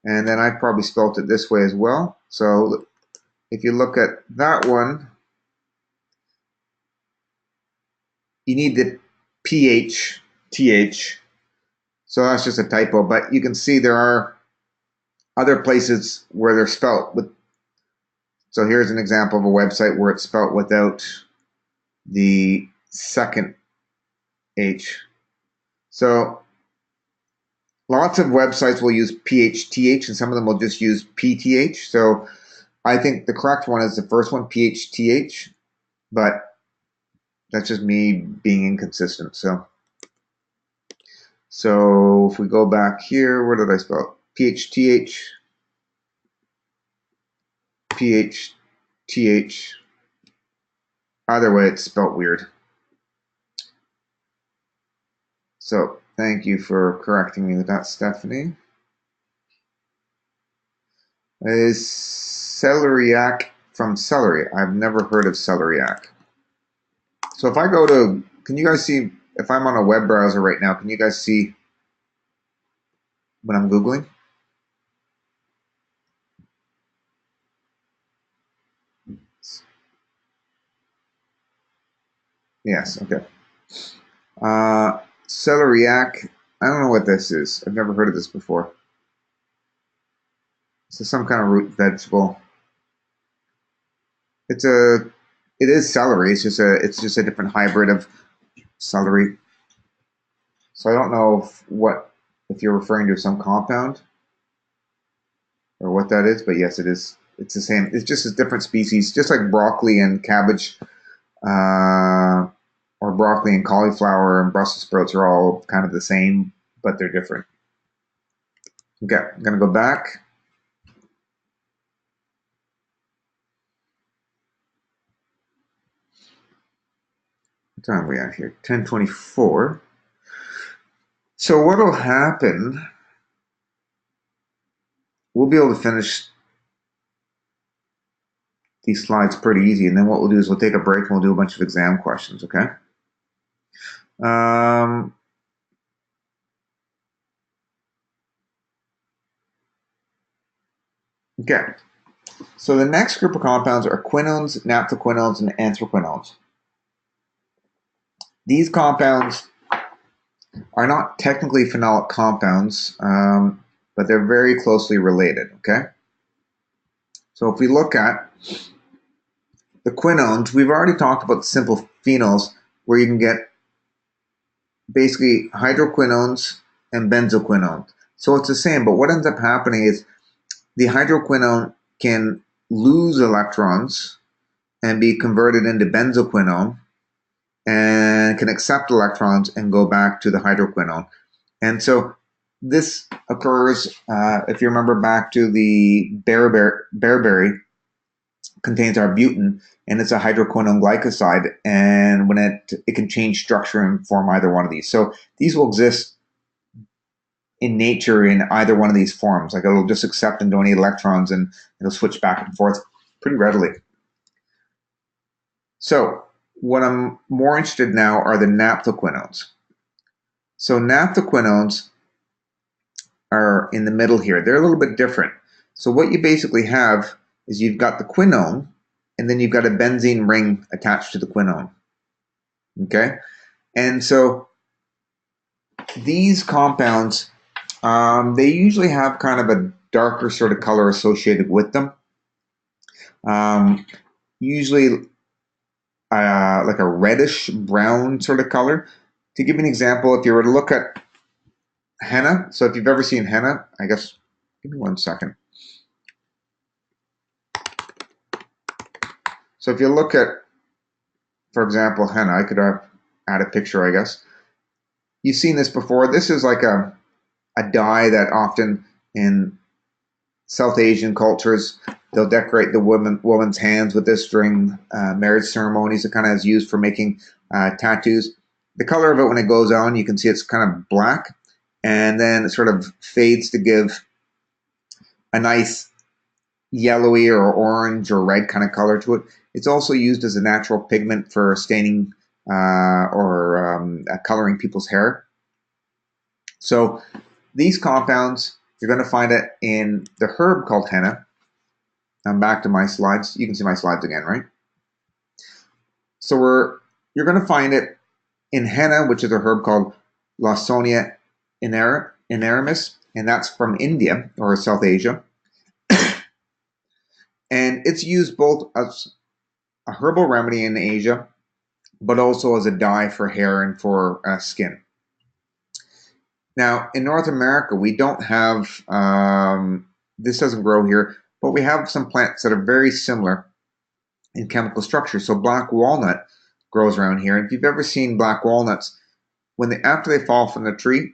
and then I probably spelled it this way as well. So if you look at that one, you need the PH. So that's just a typo, but you can see there are other places where they're spelt with. So here's an example of a website where it's spelt without the second H. So lots of websites will use PHTH and some of them will just use PTH. So I think the correct one is the first one, PHTH, but that's just me being inconsistent. So if we go back here, where did I spell PHTH, PHTH? Either way, it's spelled weird. So thank you for correcting me with that, Stephanie. Is celeriac from celery? I've never heard of celeriac. So if I go to, can you guys see, if I'm on a web browser right now, can you guys see what I'm Googling? Yes, okay. Celeriac, I don't know what this is. I've never heard of this before. This is some kind of root vegetable. It is celery. It's just a different hybrid of celery. So I don't know if you're referring to some compound or what that is, but yes, it is. It's the same. It's just a different species, just like broccoli and cabbage, or broccoli and cauliflower and Brussels sprouts are all kind of the same, but they're different. Okay, I'm gonna go back. What time are we at here? 10:24. So what'll happen? We'll be able to finish these slides pretty easy, and then what we'll do is we'll take a break and we'll do a bunch of exam questions. Okay. Okay. So the next group of compounds are quinones, naphthoquinones, and anthraquinones. These compounds are not technically phenolic compounds, but they're very closely related, okay? So if we look at the quinones, we've already talked about simple phenols where you can get basically hydroquinones and benzoquinones. So it's the same, but what ends up happening is the hydroquinone can lose electrons and be converted into benzoquinone and can accept electrons and go back to the hydroquinone. And so this occurs, if you remember back to the bearberry, contains arbutin, and it's a hydroquinone glycoside, and when it can change structure and form either one of these. So these will exist in nature in either one of these forms. Like it'll just accept and donate electrons and it'll switch back and forth pretty readily. So what I'm more interested in now are the naphthoquinones. So naphthoquinones are in the middle here. They're a little bit different. So what you basically have is you've got the quinone, and then you've got a benzene ring attached to the quinone. Okay? And so these compounds, they usually have kind of a darker sort of color associated with them. Usually like a reddish brown sort of color. To give you an example, if you were to look at henna, so if you've ever seen henna, I guess, give me 1 second. So if you look at, for example, henna, I could add a picture, I guess. You've seen this before. This is like a dye that often in South Asian cultures, they'll decorate the woman's hands with this during marriage ceremonies. It kind of is used for making tattoos. The color of it when it goes on, you can see it's kind of black, and then it sort of fades to give a nice yellowy or orange or red kind of color to it. It's also used as a natural pigment for staining or coloring people's hair. So these compounds, you're going to find it in the herb called henna. I'm back to my slides. You can see my slides again, right? So you're going to find it in henna, which is a herb called Lawsonia inerimus, and that's from India or South Asia. And it's used both as a herbal remedy in Asia, but also as a dye for hair and for skin. Now, in North America, we don't have, this doesn't grow here, but we have some plants that are very similar in chemical structure. So black walnut grows around here. And if you've ever seen black walnuts, after they fall from the tree,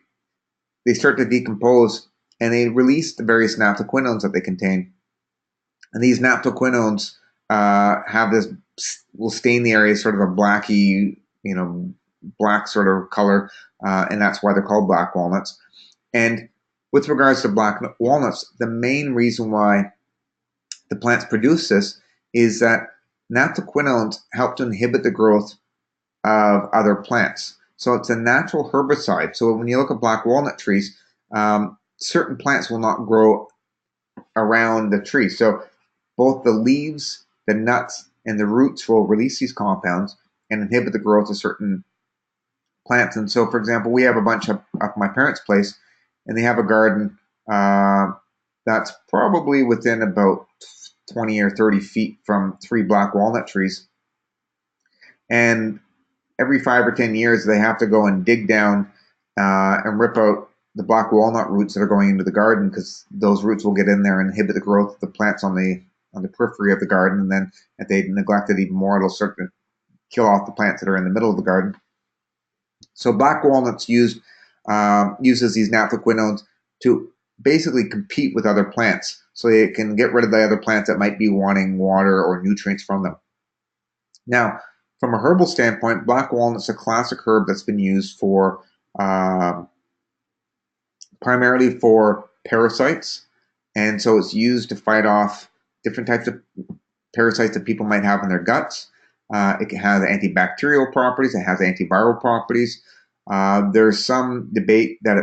they start to decompose and they release the various naphthoquinones that they contain. And these naphthoquinones have this, will stain the area sort of a blacky, black sort of color, and that's why they're called black walnuts. And with regards to black walnuts, the main reason why the plants produce this is that naphthoquinones help to inhibit the growth of other plants. So it's a natural herbicide. So when you look at black walnut trees, certain plants will not grow around the tree. So both the leaves, the nuts, and the roots will release these compounds and inhibit the growth of certain plants. And so, for example, we have a bunch up my parents' place, and they have a garden that's probably within about 20 or 30 feet from 3 black walnut trees. And every 5 or 10 years, they have to go and dig down and rip out the black walnut roots that are going into the garden, because those roots will get in there and inhibit the growth of the plants on the periphery of the garden. And then if they neglect it even more, it'll start to kill off the plants that are in the middle of the garden. So black walnuts uses these naphthoquinones to basically compete with other plants, so it can get rid of the other plants that might be wanting water or nutrients from them. Now, from a herbal standpoint, black walnut is a classic herb that's been used for primarily for parasites, and so it's used to fight off different types of parasites that people might have in their guts. It has antibacterial properties. It has antiviral properties. There's some debate that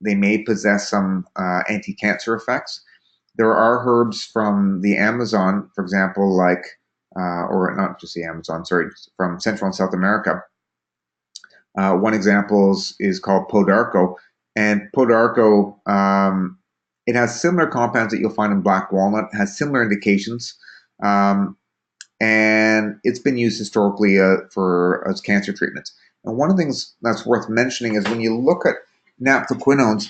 they may possess some anti-cancer effects. There are herbs from the Amazon, for example, or not just the Amazon, sorry, from Central and South America. One example is called Podarco. And Podarco, it has similar compounds that you'll find in black walnut, has similar indications. And it's been used historically as cancer treatments. And one of the things that's worth mentioning is when you look at naphthoquinones,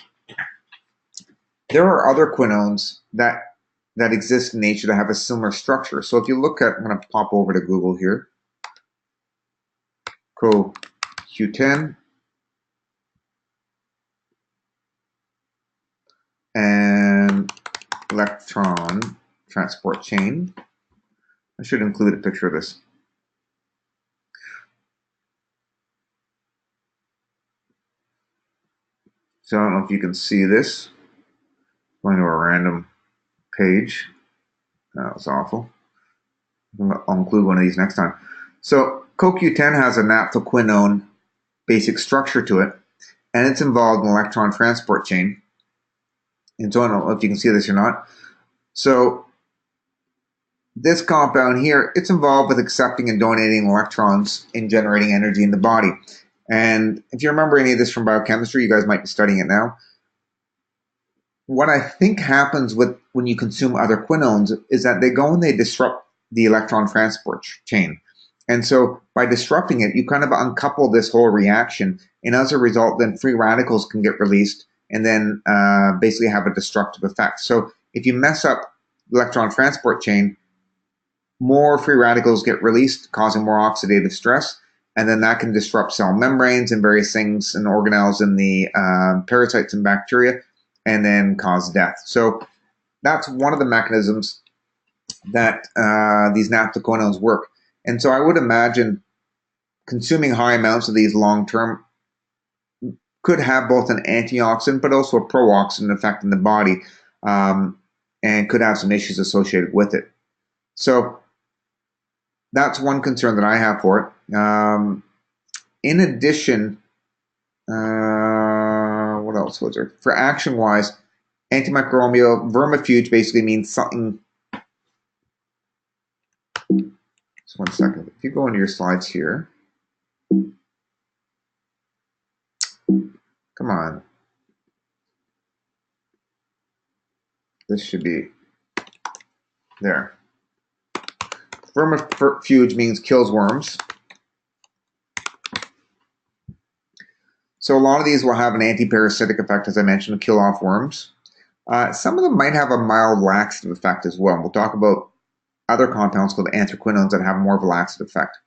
there are other quinones that exist in nature that have a similar structure. So if you look at, I'm going to pop over to Google here, CoQ10, and electron transport chain. I should include a picture of this. So I don't know if you can see this. Going to a random page. That was awful. I'll include one of these next time. So CoQ10 has a naphthoquinone basic structure to it, and it's involved in electron transport chain. And so I don't know if you can see this or not. So this compound here, it's involved with accepting and donating electrons and generating energy in the body. And if you remember any of this from biochemistry, you guys might be studying it now. What I think happens when you consume other quinones is that they go and they disrupt the electron transport chain. And so by disrupting it, you kind of uncouple this whole reaction. And as a result, then free radicals can get released and then basically have a destructive effect. So if you mess up the electron transport chain, more free radicals get released, causing more oxidative stress. And then that can disrupt cell membranes and various things and organelles in the parasites and bacteria, and then cause death. So that's one of the mechanisms that these naphthoquinones work. And so I would imagine consuming high amounts of these long term could have both an antioxidant but also a pro-oxidant effect in the body, and could have some issues associated with it. So that's one concern that I have for it. In addition, what else was there? For action-wise, antimicrobial vermifuge basically means something. Just one second. If you go into your slides here, come on. This should be there. Vermifuge means kills worms. So a lot of these will have an anti-parasitic effect, as I mentioned, to kill off worms. Some of them might have a mild laxative effect as well. We'll talk about other compounds called anthraquinones that have more of a laxative effect.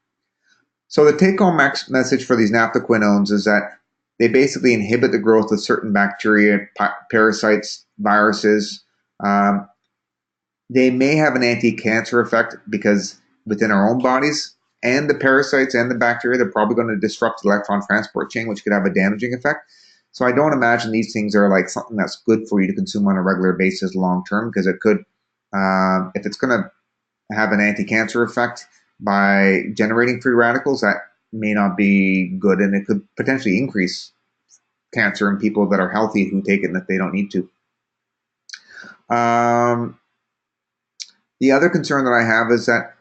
So the take-home message for these naphthoquinones is that they basically inhibit the growth of certain bacteria, parasites, viruses. They may have an anti-cancer effect because within our own bodies and the parasites and the bacteria, they're probably going to disrupt the electron transport chain, which could have a damaging effect. So I don't imagine these things are like something that's good for you to consume on a regular basis long term, because it could, if it's going to have an anti-cancer effect by generating free radicals, that may not be good, and it could potentially increase cancer in people that are healthy who take it and that they don't need to. The other concern that I have is that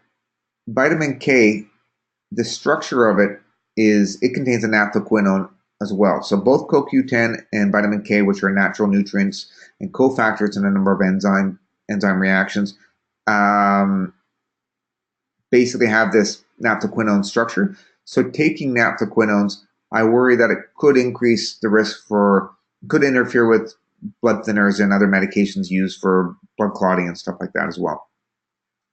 vitamin K, the structure of it is it contains a naphthoquinone as well. So both CoQ10 and vitamin K, which are natural nutrients and cofactors in a number of enzyme reactions, basically have this naphthoquinone structure. So taking naphthoquinones, I worry that it could increase the risk could interfere with blood thinners and other medications used for blood clotting and stuff like that as well.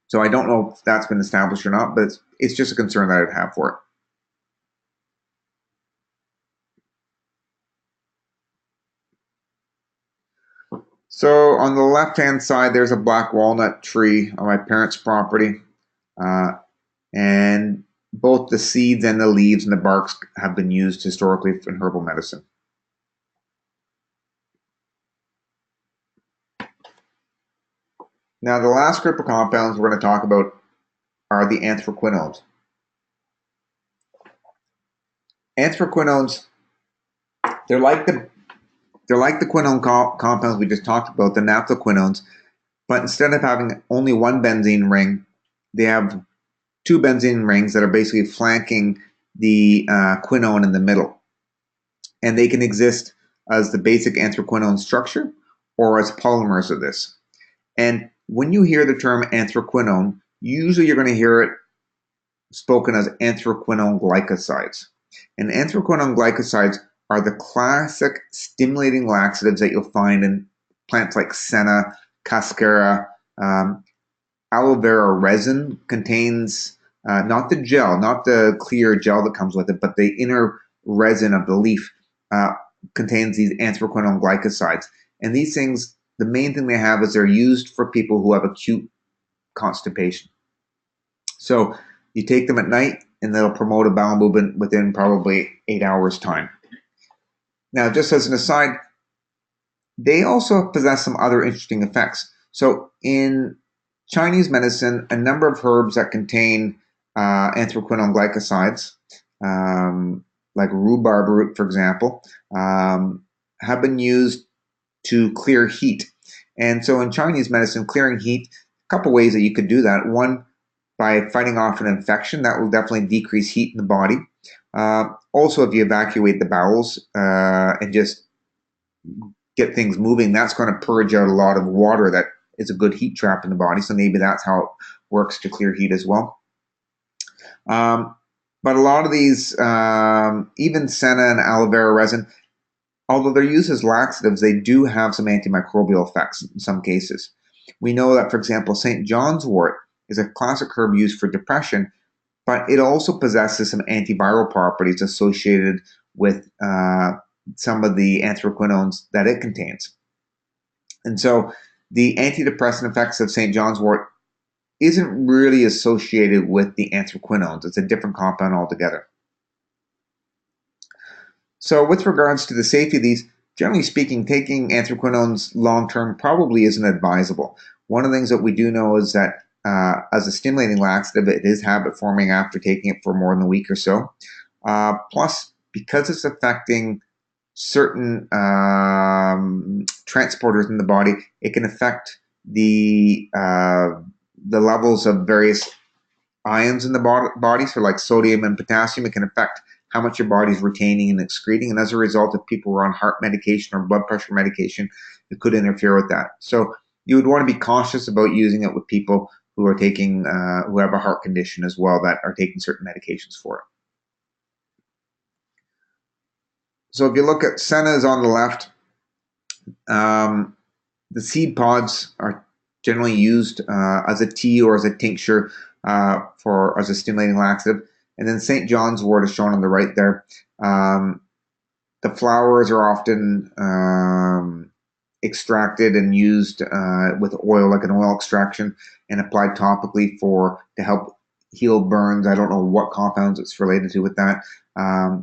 So I don't know if that's been established or not, but it's just a concern that I'd have for it. So on the left-hand side, there's a black walnut tree on my parents' property. And both the seeds and the leaves and the barks have been used historically in herbal medicine. Now, the last group of compounds we're going to talk about are the anthraquinones. Anthraquinones, they're like the quinone compounds we just talked about, the naphthoquinones, but instead of having only one benzene ring, they have two benzene rings that are basically flanking the quinone in the middle. And they can exist as the basic anthraquinone structure or as polymers of this. And when you hear the term anthraquinone, usually you're going to hear it spoken as anthraquinone glycosides. And anthraquinone glycosides are the classic stimulating laxatives that you'll find in plants like senna, cascara. Aloe vera resin contains not the gel, not the clear gel that comes with it, but the inner resin of the leaf contains these anthraquinone glycosides. And these things, the main thing they have is they're used for people who have acute constipation. So you take them at night and they'll promote a bowel movement within probably 8 hours' time. Now, just as an aside, they also possess some other interesting effects. So in Chinese medicine, a number of herbs that contain anthraquinone glycosides, like rhubarb root, for example, have been used to clear heat. And so in Chinese medicine, clearing heat, a couple ways that you could do that. One, by fighting off an infection, that will definitely decrease heat in the body. Also, if you evacuate the bowels and just get things moving, that's going to purge out a lot of water that is a good heat trap in the body. So maybe that's how it works to clear heat as well. But a lot of these, even senna and aloe vera resin, although they're used as laxatives, they do have some antimicrobial effects in some cases. We know that, for example, St. John's wort is a classic herb used for depression, but it also possesses some antiviral properties associated with some of the anthraquinones that it contains. And so the antidepressant effects of St. John's wort isn't really associated with the anthraquinones. It's a different compound altogether. So with regards to the safety of these, generally speaking, taking anthraquinones long-term probably isn't advisable. One of the things that we do know is that as a stimulating laxative, it is habit-forming after taking it for more than a week or so. Plus, because it's affecting certain transporters in the body, it can affect the levels of various ions in the body, so like sodium and potassium. It can affect how much your body's retaining and excreting, and as a result, if people are on heart medication or blood pressure medication, it could interfere with that. So you would want to be cautious about using it with people who are taking, who have a heart condition as well, that are taking certain medications for it. So if you look at senna is on the left, the seed pods are generally used as a tea or as a tincture as a stimulating laxative. And then St. John's wort is shown on the right there. The flowers are often extracted and used with oil, like an oil extraction, and applied topically to help heal burns. I don't know what compounds it's related to with that.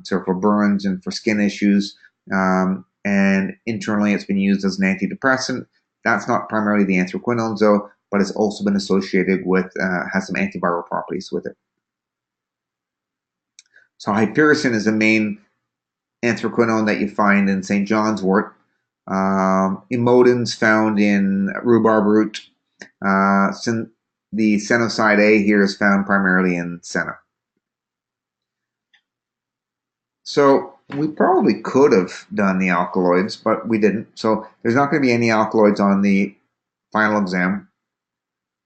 So for burns and for skin issues. And internally, it's been used as an antidepressant. That's not primarily the anthraquinones, though, but it's also been associated with, has some antiviral properties with it. So hypericin is the main anthraquinone that you find in St. John's wort. Emodin's found in rhubarb root. The senoside A here is found primarily in senna. So we probably could have done the alkaloids, but we didn't. So there's not going to be any alkaloids on the final exam.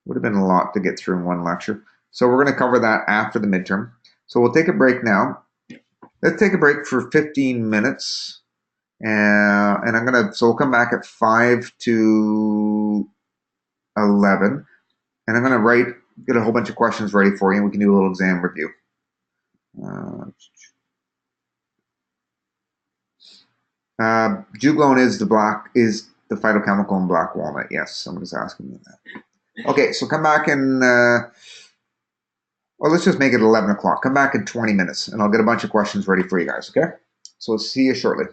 Would have been a lot to get through in one lecture. So we're going to cover that after the midterm. So we'll take a break now. Let's take a break for 15 minutes. And so we'll come back at 5 to 11. And I'm going to get a whole bunch of questions ready for you, and we can do a little exam review. Juglone is the phytochemical in black walnut. Yes, someone's asking me that. Okay, so come back in, well, let's just make it 11 o'clock. Come back in 20 minutes, and I'll get a bunch of questions ready for you guys, okay? So see you shortly.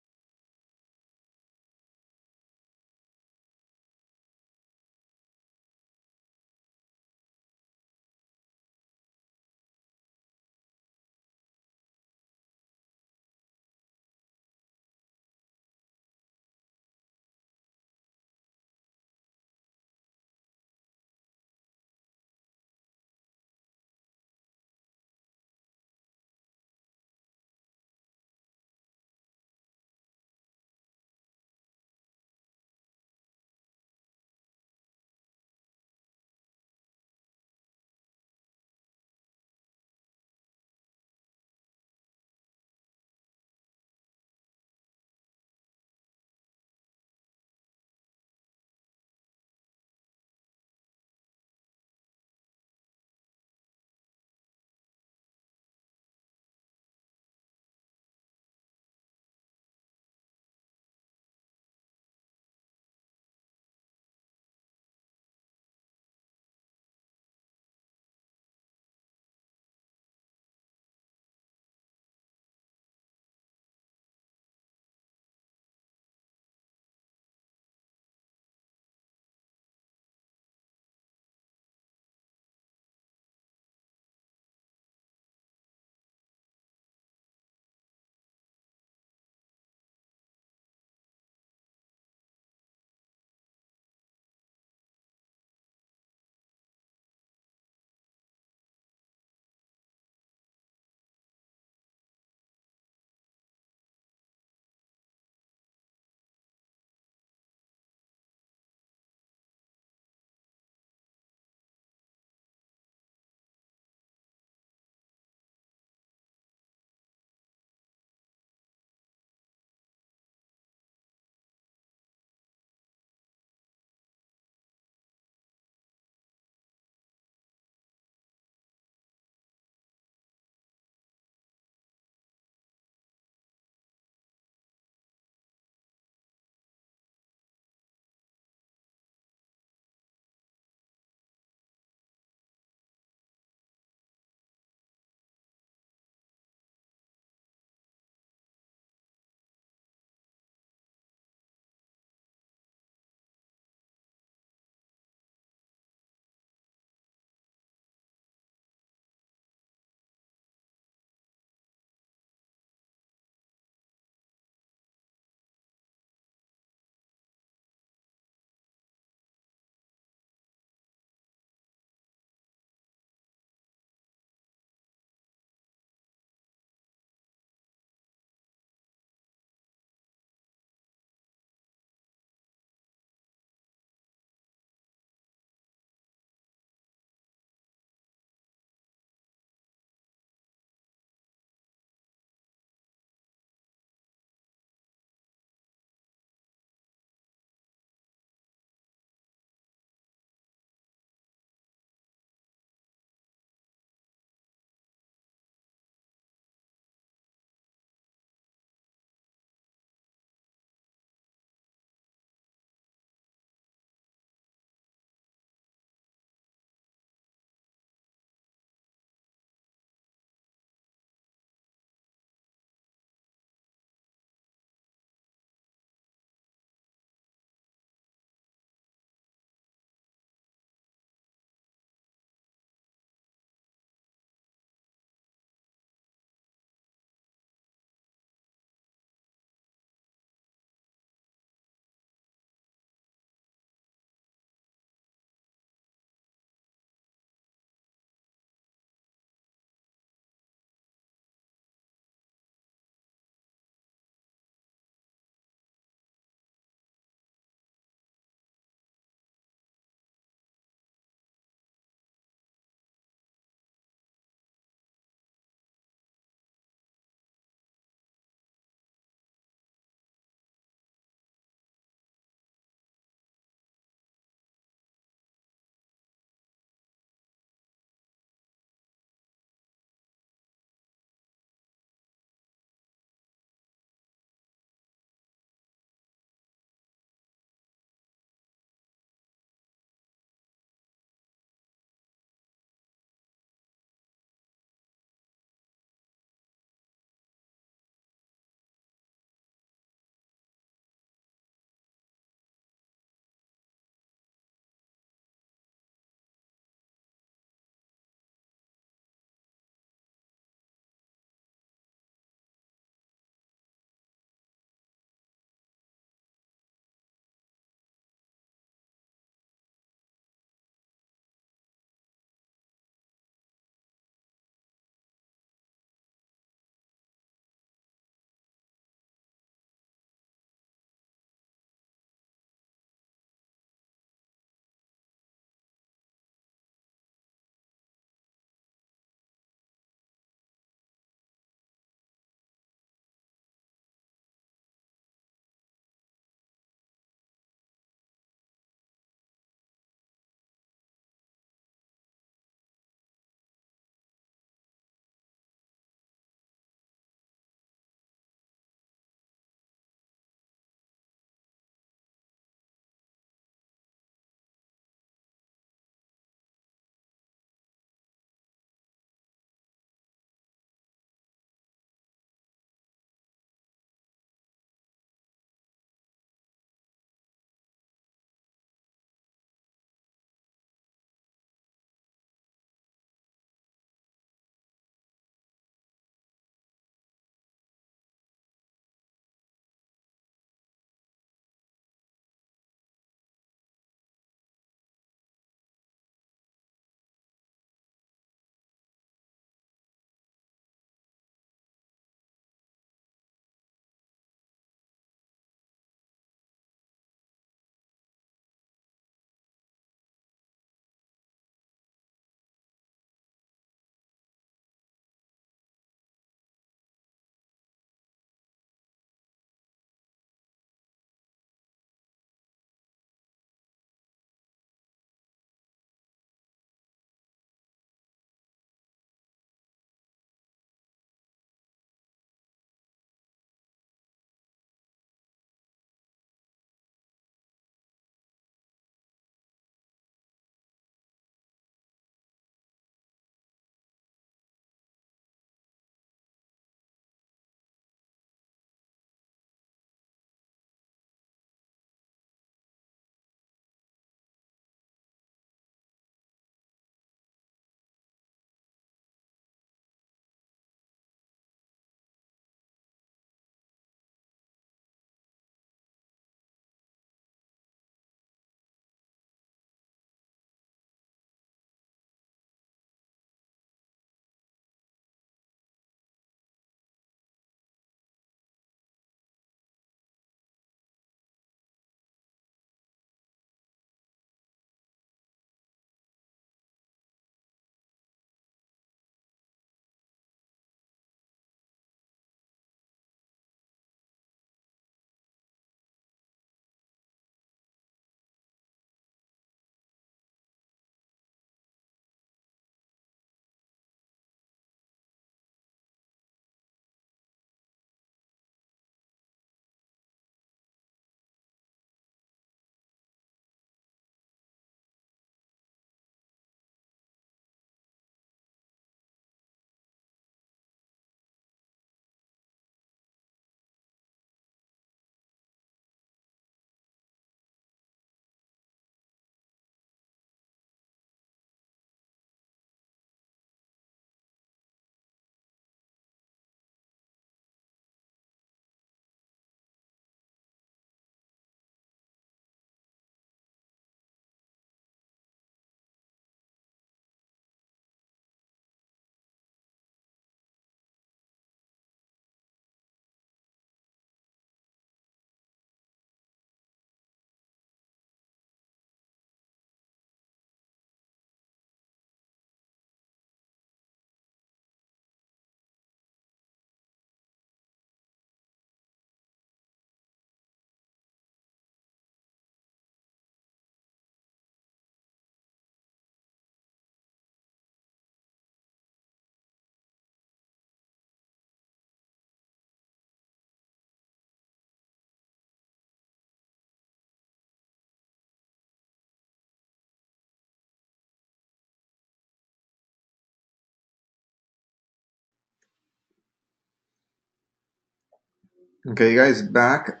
Okay, you guys back.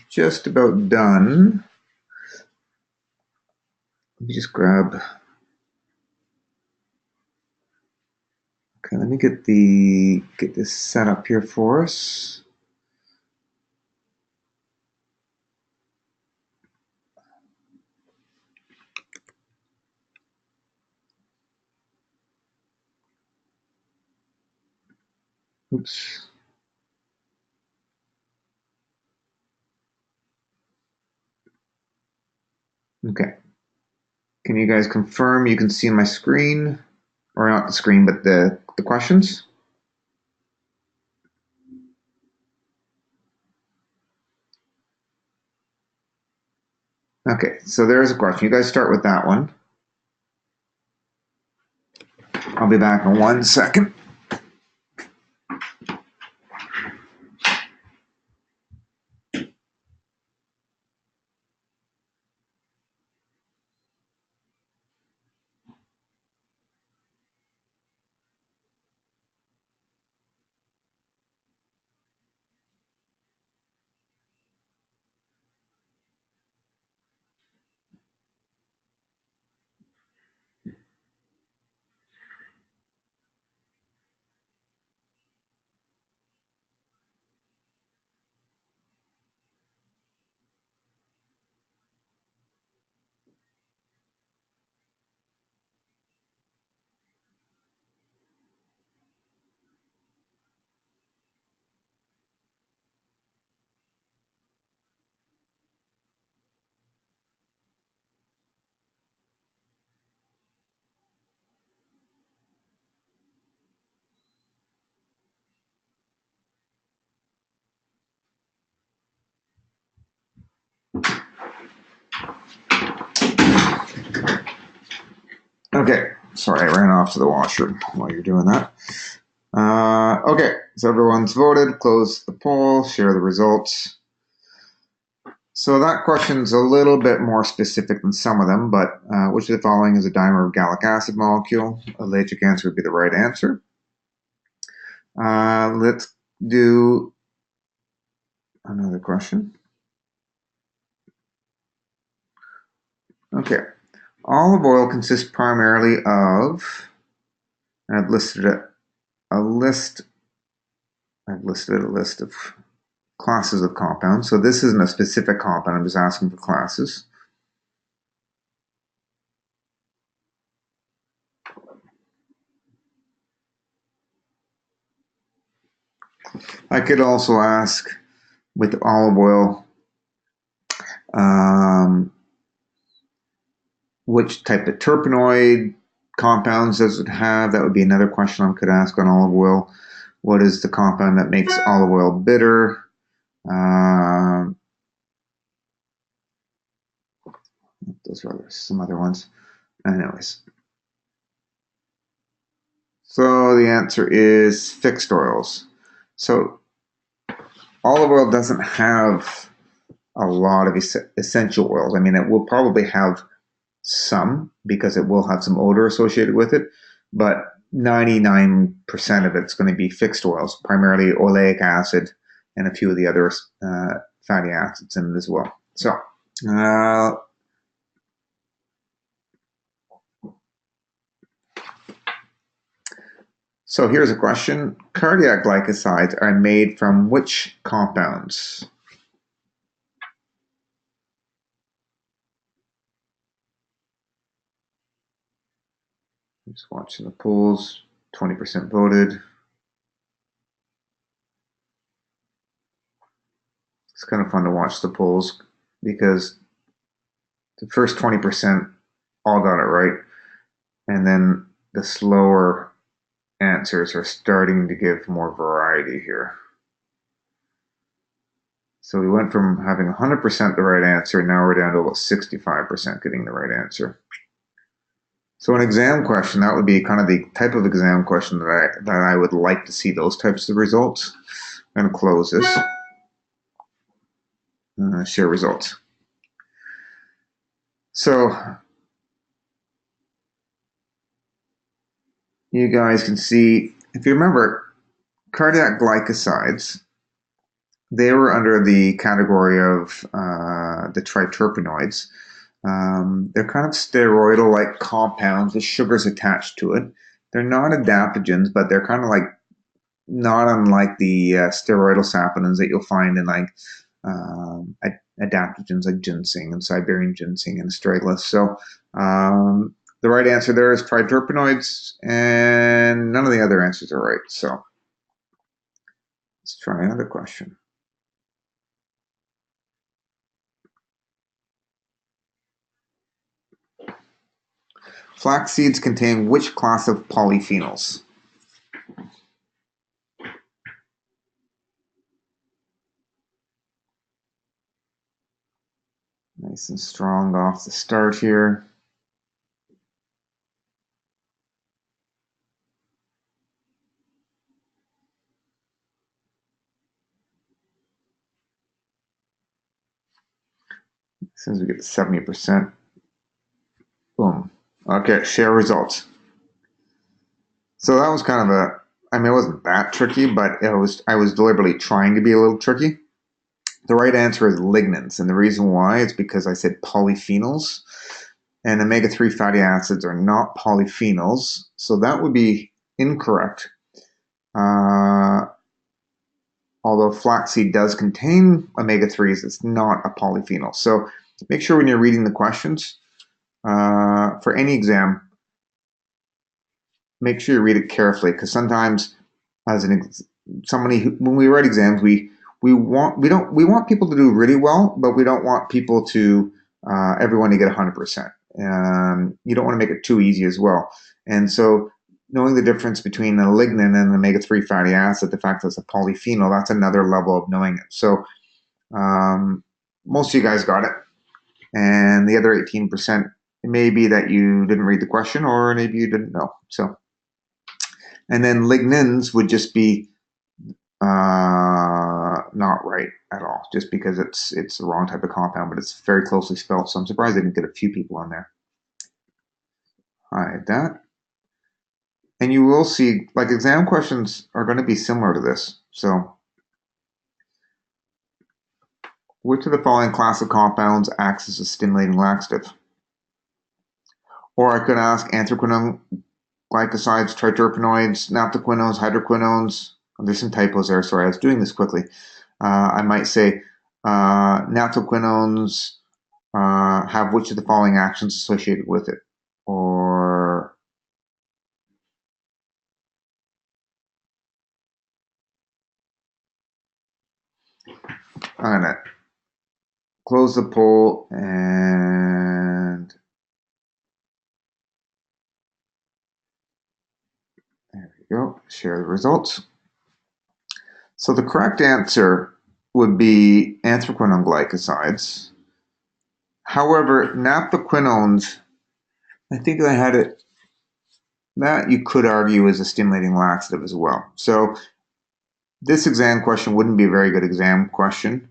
Just about done. Let me just grab. Okay, let me get this set up here for us. Oops. Okay. Can you guys confirm you can see my screen? Or not the screen, but the questions? Okay, so there's a question. You guys start with that one. I'll be back in 1 second. Okay, sorry, I ran off to the washer while you're doing that. Okay, so everyone's voted. Close the poll, share the results. So that question's a little bit more specific than some of them, but which of the following is a dimer of gallic acid molecule? A Legic answer would be the right answer. Let's do another question. Okay, olive oil consists primarily of, and I've listed a list of classes of compounds. So this isn't a specific compound, I'm just asking for classes. I could also ask with olive oil, which type of terpenoid compounds does it have? That would be another question I could ask on olive oil. What is the compound that makes olive oil bitter? Those are some other ones. Anyways. So the answer is fixed oils. So olive oil doesn't have a lot of essential oils. I mean, it will probably have some because it will have some odor associated with it, but 99% of it's going to be fixed oils, primarily oleic acid and a few of the other fatty acids in it as well. So here's a question. Cardiac glycosides are made from which compounds? Just watching the polls. 20% voted. It's kind of fun to watch the polls because the first 20% all got it right, and then the slower answers are starting to give more variety here. So we went from having 100% the right answer, now we're down to about 65% getting the right answer. So an exam question, that would be kind of the type of exam question that I would like to see those types of results. I'm going to close this. Share results. So you guys can see, if you remember, cardiac glycosides they were under the category of the triterpenoids. They're kind of steroidal-like compounds with sugars attached to it. They're not adaptogens, but they're kind of like not unlike the steroidal saponins that you'll find in like adaptogens like ginseng and Siberian ginseng and astragalus. So the right answer there is triterpenoids, and none of the other answers are right. So let's try another question. Flax seeds contain which class of polyphenols? Nice and strong off the start here. As soon as we get to 70%, boom. Okay, share results. So that was kind of I mean, it wasn't that tricky, but I was deliberately trying to be a little tricky. The right answer is lignans, and the reason why is because I said polyphenols, and omega-3 fatty acids are not polyphenols, so that would be incorrect. Although flaxseed does contain omega-3s, it's not a polyphenol. So make sure when you're reading the questions for any exam, make sure you read it carefully, because sometimes as somebody when we write exams, we want people to do really well, but we don't want people to everyone to get 100%. You don't want to make it too easy as well. And so knowing the difference between a lignin and an omega-3 fatty acid, the fact that it's a polyphenol, that's another level of knowing it. So most of you guys got it, and the other 18%, it may be that you didn't read the question, or maybe you didn't know. So, and then lignins would just be not right at all, just because it's the wrong type of compound, but it's very closely spelled. So I'm surprised I didn't get a few people on there. Hide that. And you will see, like, exam questions are going to be similar to this. So, which of the following class of compounds acts as a stimulating laxative? Or I could ask anthraquinone, glycosides, triterpenoids, naphthoquinones, hydroquinones. There's some typos there. Sorry, I was doing this quickly. I might say naphthoquinones have which of the following actions associated with it? Or I'm going to close the poll, and there we go. Share the results. So the correct answer would be anthraquinone glycosides. However, naphthoquinones, I think I had it, that you could argue is a stimulating laxative as well. So this exam question wouldn't be a very good exam question,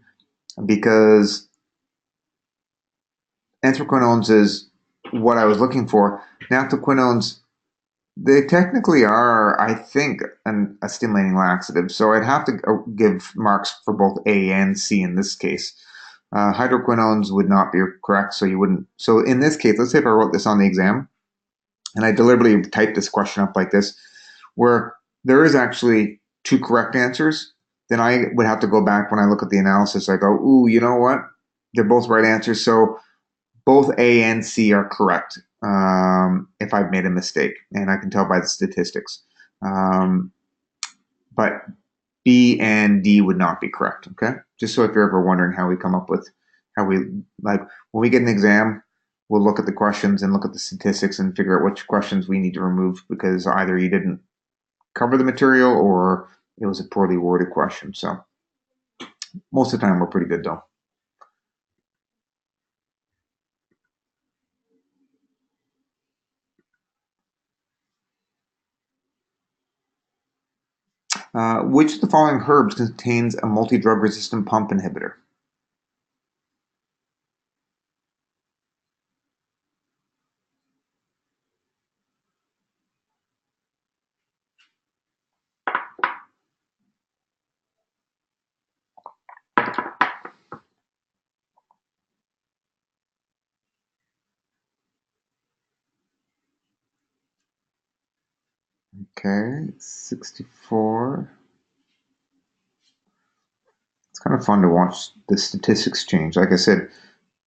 because anthraquinones is what I was looking for. Naphthoquinones, they technically are, I think, a stimulating laxative. So I'd have to give marks for both A and C in this case. Hydroquinones would not be correct, so you wouldn't. So in this case, let's say if I wrote this on the exam, and I deliberately typed this question up like this, where there is actually two correct answers, then I would have to go back when I look at the analysis. I go, ooh, you know what? They're both right answers. So both A and C are correct if I've made a mistake, and I can tell by the statistics. But B and D would not be correct, okay? Just so if you're ever wondering how we come up with, how we, like, when we get an exam, we'll look at the questions and look at the statistics and figure out which questions we need to remove, because either you didn't cover the material or it was a poorly worded question. So most of the time we're pretty good though. Which of the following herbs contains a multi-drug resistant pump inhibitor? Okay, 64. It's kind of fun to watch the statistics change. Like I said,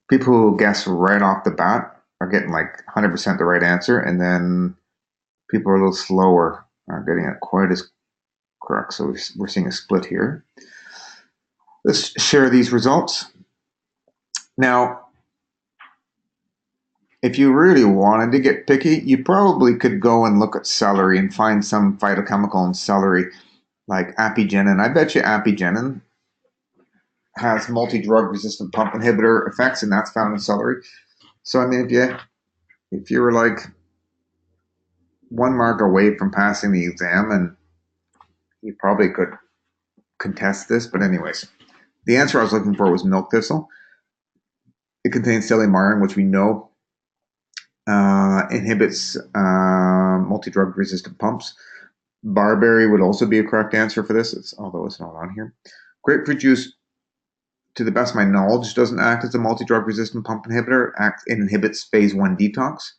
people who guess right off the bat are getting like 100% the right answer, and then people are a little slower are getting it quite as correct. So we're seeing a split here. Let's share these results. Now, if you really wanted to get picky, you probably could go and look at celery and find some phytochemical in celery like apigenin. I bet you apigenin has multi-drug resistant pump inhibitor effects, and that's found in celery. So I mean, if you were like one mark away from passing the exam, and you probably could contest this. But anyways, the answer I was looking for was milk thistle. It contains silymarin, which we know inhibits multi-drug resistant pumps. Barberry would also be a correct answer for this, although it's not on here. Grapefruit juice, to the best of my knowledge, doesn't act as a multi-drug resistant pump inhibitor. It inhibits phase 1 detox.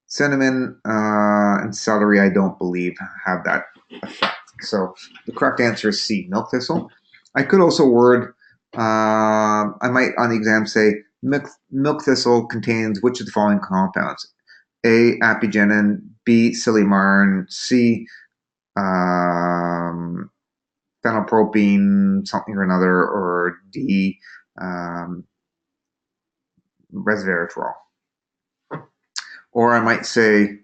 Cinnamon and celery, I don't believe, have that effect. So the correct answer is C, milk thistle. I could also word, I might on the exam say, milk thistle contains which of the following compounds? A, apigenin, B, silymarin, C, phenylpropene, something or another, or D, resveratrol. Or I might say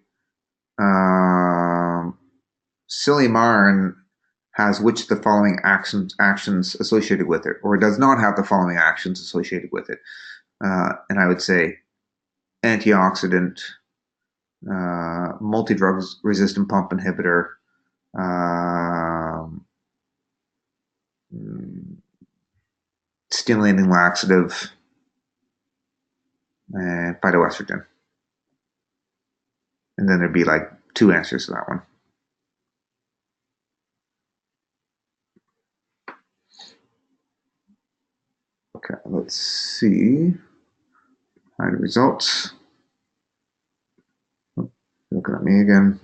silymarin has which of the following actions associated with it, or it does not have the following actions associated with it. And I would say antioxidant, multi-drug resistant pump inhibitor, stimulating laxative, and phytoestrogen. And then there'd be like 2 answers to that one. Okay, let's see. Hide results. Oh, looking at me again.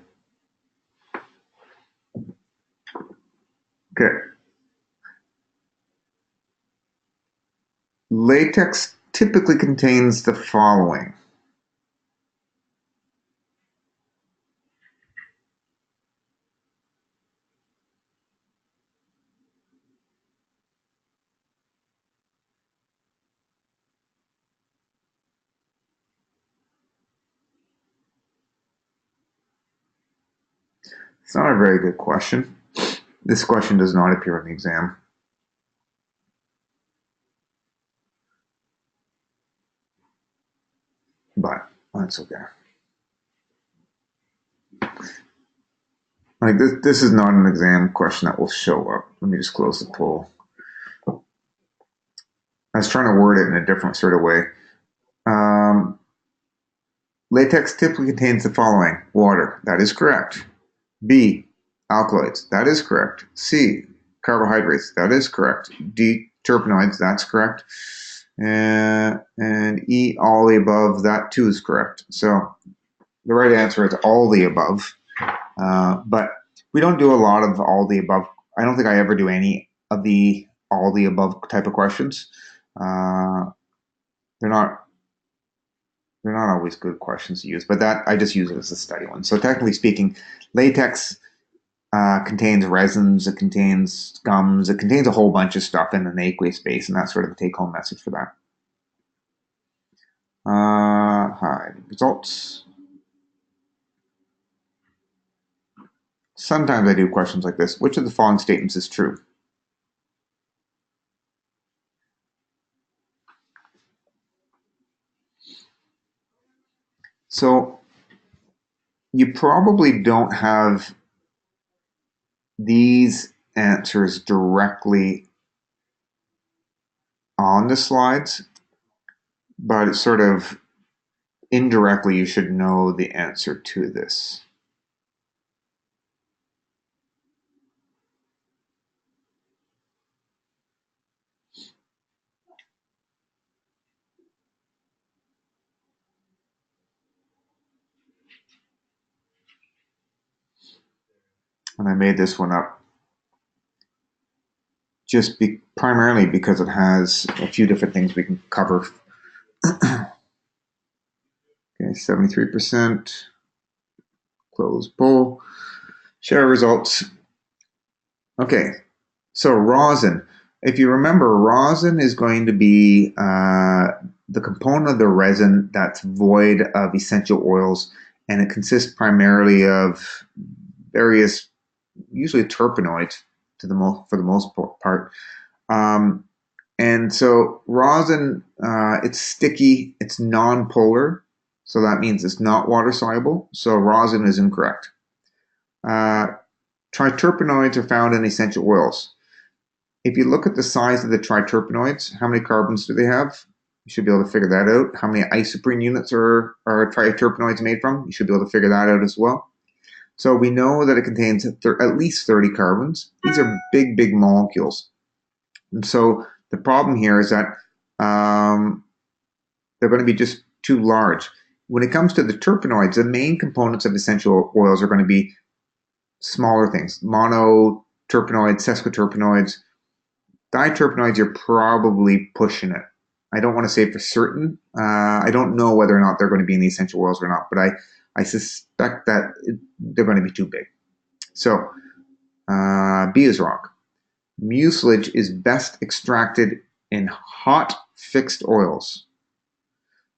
Okay. Latex typically contains the following. It's not a very good question. This question does not appear on the exam. But that's okay. Like this is not an exam question that will show up. Let me just close the poll. I was trying to word it in a different sort of way. Latex typically contains the following: water, that is correct. B, alkaloids, that is correct. C, carbohydrates, that is correct. D, terpenoids, that's correct. And E, all the above, that too is correct. So the right answer is all the above. But we don't do a lot of all the above. I don't think I ever do any of the all the above type of questions. They're not always good questions to use, but that I just use it as a study one. So technically speaking, latex contains resins, it contains gums, it contains a whole bunch of stuff in an aqueous space, and that's sort of the take-home message for that. Hi, results. Sometimes I do questions like this. Which of the following statements is true? So you probably don't have these answers directly on the slides, but it's sort of indirectly you should know the answer to this. And I made this one up just primarily because it has a few different things we can cover. Okay, 73%. Close poll. Share results. Okay, so rosin. If you remember, rosin is going to be the component of the resin that's void of essential oils, and it consists primarily of various, usually terpenoids, for the most part. And so rosin, it's sticky, it's non-polar, so that means it's not water soluble. So rosin is incorrect. Triterpenoids are found in essential oils. If you look at the size of the triterpenoids, how many carbons do they have? You should be able to figure that out. How many isoprene units are triterpenoids made from? You should be able to figure that out as well. So we know that it contains at least 30 carbons. These are big, big molecules. And so the problem here is that they're going to be just too large. When it comes to the terpenoids, the main components of essential oils are going to be smaller things: monoterpenoids, sesquiterpenoids. Diterpenoids, you're probably pushing it. I don't want to say for certain. I don't know whether or not they're going to be in the essential oils or not, but I suspect that they're going to be too big. So B is wrong. Mucilage is best extracted in hot fixed oils.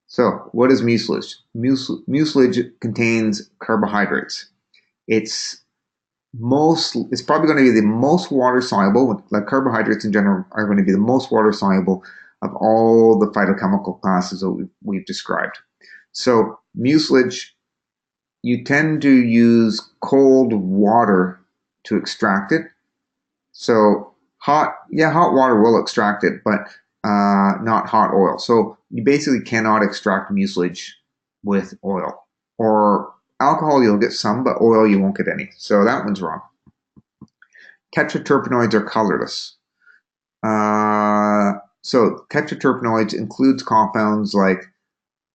So what is mucilage? Mucilage contains carbohydrates. It's probably going to be the most water soluble, like carbohydrates in general are going to be the most water soluble of all the phytochemical classes that we've described. So mucilage, you tend to use cold water to extract it. So hot water will extract it, but not hot oil. So you basically cannot extract mucilage with oil. Or alcohol, you'll get some, but oil, you won't get any. So that one's wrong. Tetraterpenoids are colorless. So tetraterpenoids includes compounds like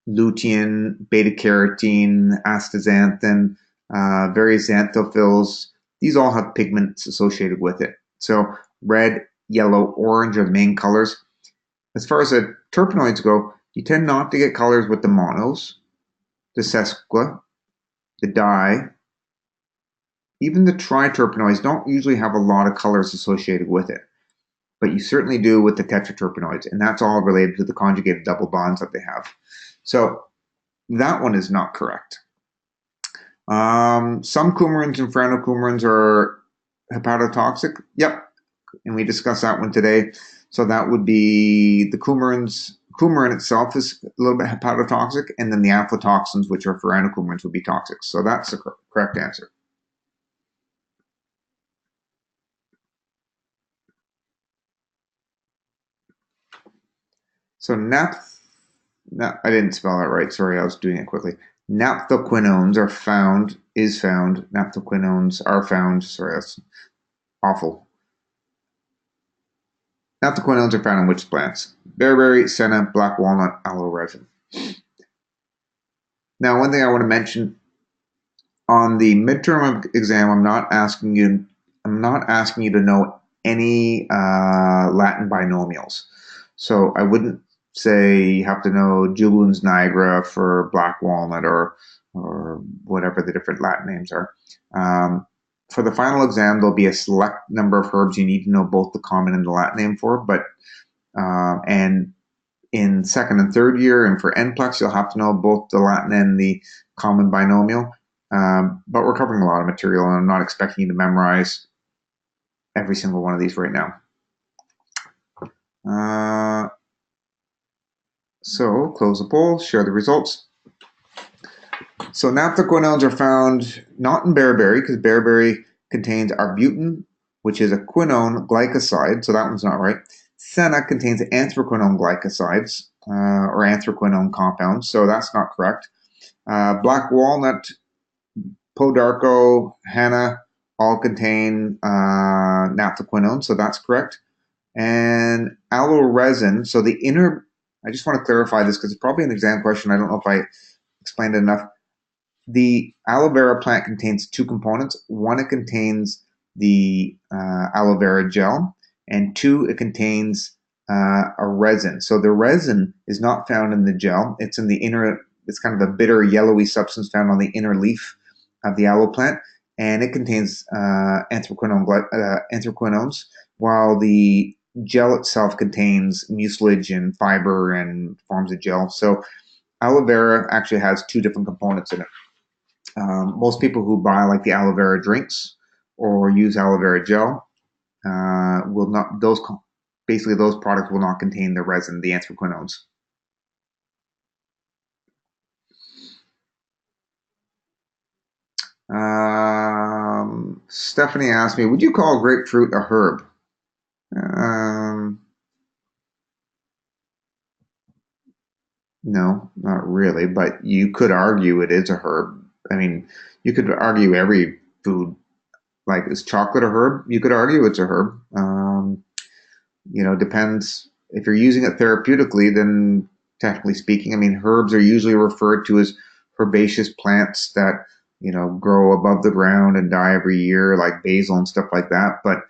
lutein, beta-carotene, astaxanthin, various xanthophylls. These all have pigments associated with it. So red, yellow, orange are the main colors. As far as the terpenoids go, you tend not to get colors with the monos, the sesqua, the di. Even the triterpenoids don't usually have a lot of colors associated with it, but you certainly do with the tetraterpenoids, and that's all related to the conjugated double bonds that they have. So that one is not correct. Some coumarins and franocoumarins are hepatotoxic. Yep, and we discussed that one today. So that would be the coumarins. Coumarin itself is a little bit hepatotoxic, and then the aflatoxins, which are franocoumarins, would be toxic. So that's the correct answer. So I didn't spell that right. Sorry, I was doing it quickly. Naphthoquinones are found. Naphthoquinones are found. Sorry, that's awful. Naphthoquinones are found in which plants? Bearberry, senna, black walnut, aloe resin. Now, one thing I want to mention on the midterm exam, I'm not asking you to know any Latin binomials. So I wouldn't say you have to know Julien's Niagara for black walnut or whatever the different Latin names are. For the final exam, there'll be a select number of herbs you need to know both the common and the Latin name for, but and in second and third year and for NPLEX, you'll have to know both the Latin and the common binomial. But we're covering a lot of material, and I'm not expecting you to memorize every single one of these right now. So close the poll, share the results. So naphthoquinones are found not in bearberry, because bearberry contains arbutin, which is a quinone glycoside, so that one's not right. Senna contains anthraquinone glycosides, or anthraquinone compounds, so that's not correct. Black walnut, podarco, henna all contain naphthoquinone, so that's correct. And aloe resin, so the inner, I just want to clarify this because it's probably an exam question. I don't know if I explained it enough. the aloe vera plant contains two components. One, it contains the aloe vera gel, and two, it contains a resin. So the resin is not found in the gel. It's in the inner, it's kind of a bitter yellowy substance found on the inner leaf of the aloe plant, and it contains anthraquinones, while the gel itself contains mucilage and fiber and forms of gel. So aloe vera actually has two different components in it. Most people who buy like the aloe vera drinks or use aloe vera gel will not, basically those products will not contain the resin, the anthraquinones. Stephanie asked me, would you call grapefruit a herb? No, not really, but you could argue it is a herb. I mean, you could argue every food, like is chocolate a herb? You could argue it's a herb. Depends if you're using it therapeutically, then technically speaking, I mean, herbs are usually referred to as herbaceous plants that, grow above the ground and die every year, like basil and stuff like that. But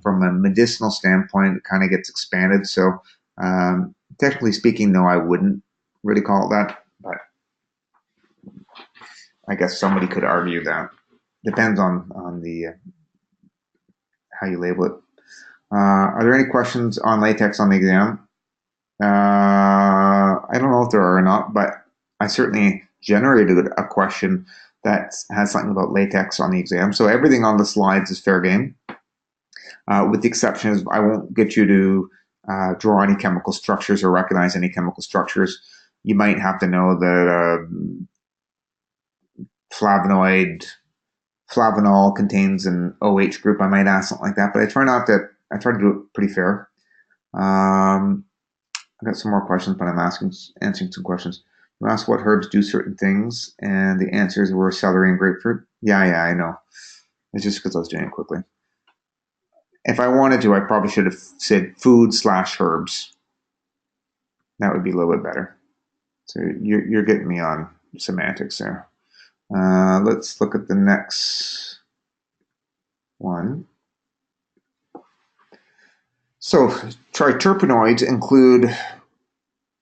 from a medicinal standpoint, it kind of gets expanded. So, technically speaking, no, I wouldn't really call it that. But I guess somebody could argue that. Depends on the how you label it. Are there any questions on latex on the exam? I don't know if there are or not, but I certainly generated a question that has something about latex on the exam. So everything on the slides is fair game, with the exception of I won't get you to draw any chemical structures or recognize any chemical structures. You might have to know that flavanol contains an OH group. I might ask something like that, but I try to do it pretty fair. I got some more questions, but I'm answering some questions. You asked what herbs do certain things, and the answers were celery and grapefruit. Yeah, I know. It's just because I was doing it quickly. If I wanted to, I probably should have said food/herbs. That would be a little bit better. So you're getting me on semantics there. Let's look at the next one. So triterpenoids include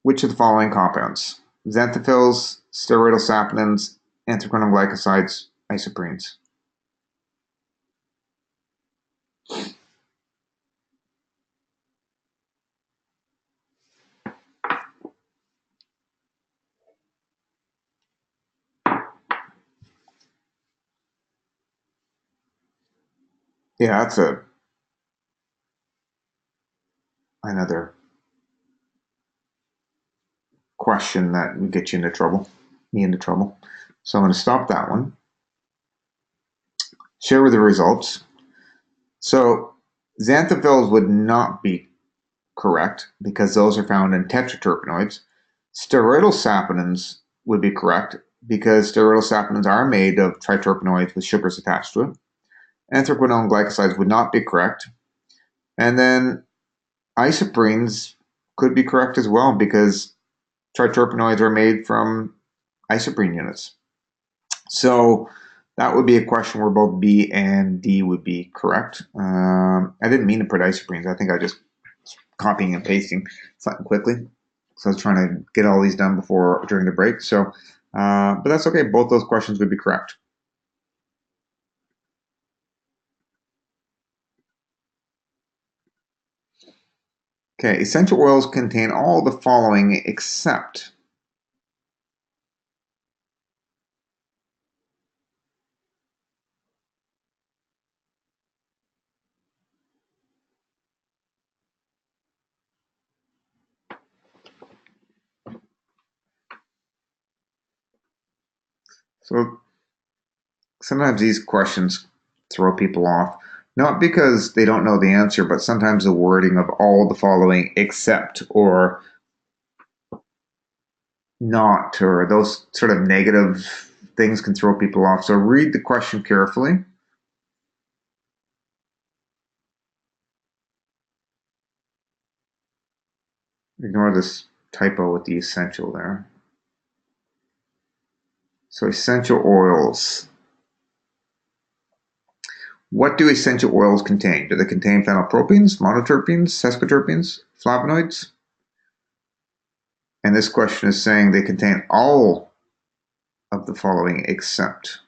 which of the following compounds? Xanthophylls, steroidal saponins, anthraquinone glycosides, isoprenes. Yeah, that's another question that would get you into trouble, me into trouble. So I'm going to stop that one. Share with the results. So xanthophylls would not be correct because those are found in tetraterpenoids. Steroidal saponins would be correct because steroidal saponins are made of triterpenoids with sugars attached to it. Anthraquinone glycosides would not be correct. And then isoprenes could be correct as well because triterpenoids are made from isoprene units. So that would be a question where both B and D would be correct. I didn't mean to put isoprenes. I think I just copying and pasting something quickly. So I was trying to get all these done during the break. So, but that's okay. Both those questions would be correct. Okay, essential oils contain all the following except. So sometimes these questions throw people off, not because they don't know the answer, but sometimes the wording of all the following except or not, or those sort of negative things can throw people off. So read the question carefully. Ignore this typo with the essential there. So essential oils. What do essential oils contain? Do they contain phenylpropines, monoterpenes, sesquiterpenes, flavonoids? And this question is saying they contain all of the following except.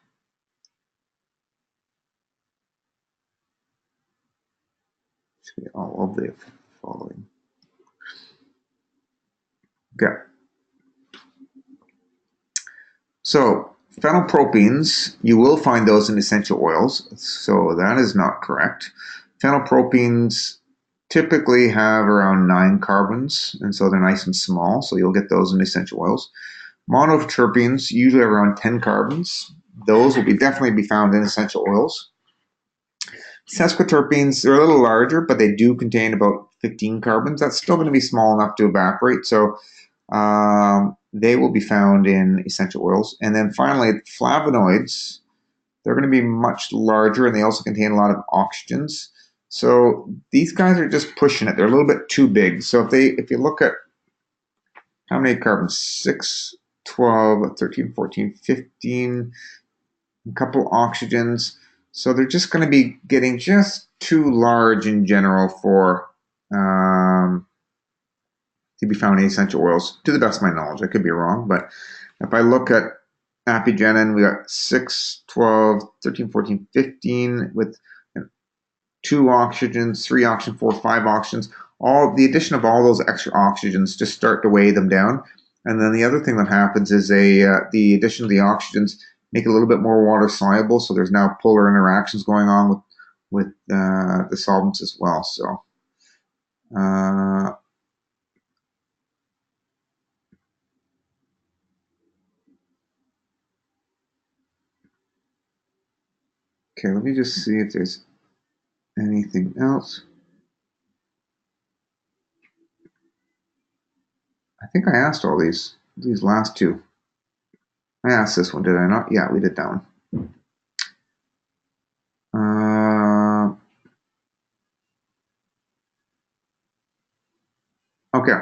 All of the following. Okay. So phenylpropines, you will find those in essential oils, so that is not correct. Phenylpropines typically have around 9 carbons, and so they're nice and small, so you'll get those in essential oils. Monoterpenes usually have around 10 carbons. Those will definitely be found in essential oils. Sesquiterpenes, they're a little larger, but they do contain about 15 carbons. That's still going to be small enough to evaporate, so they will be found in essential oils. And then finally, flavonoids, they're going to be much larger, and they also contain a lot of oxygens. So these guys are just pushing it. They're a little bit too big. So if you look at how many carbons, 6, 12, 13, 14, 15, a couple oxygens. So they're just going to be getting just too large in general for to be found in essential oils, to the best of my knowledge. I could be wrong, but if I look at apigenin, we got 6, 12, 13, 14, 15 with 2 oxygens, 3 oxygens, 4, 5 oxygens. All the addition of all those extra oxygens just start to weigh them down. And then the other thing that happens is the addition of the oxygens make it a little bit more water soluble. So there's now polar interactions going on with the solvents as well. So okay, let me just see if there's anything else. I think I asked all these last two. I asked this one, did I not? Yeah, we did that one. Okay.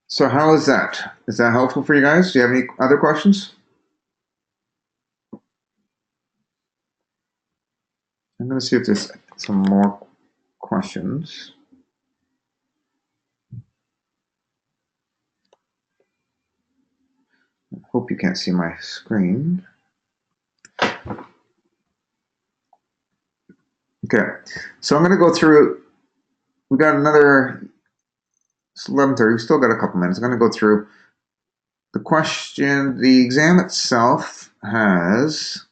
So how is that? Is that helpful for you guys? Do you have any other questions? I'm going to see if there's some more questions. I hope you can't see my screen. Okay, so I'm going to go through. We got another. It's 11:30. We still got a couple minutes. I'm going to go through the question. The exam itself has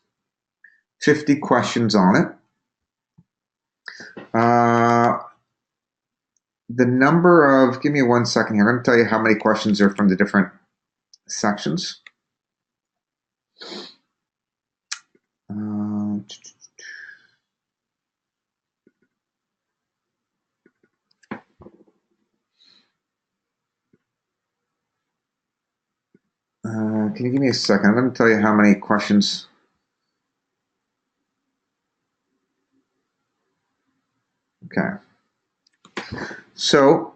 50 questions on it. The number of. Give me 1 second here. I'm going to tell you how many questions are from the different sections. Can you give me a second? I'm going to tell you how many questions. Okay. So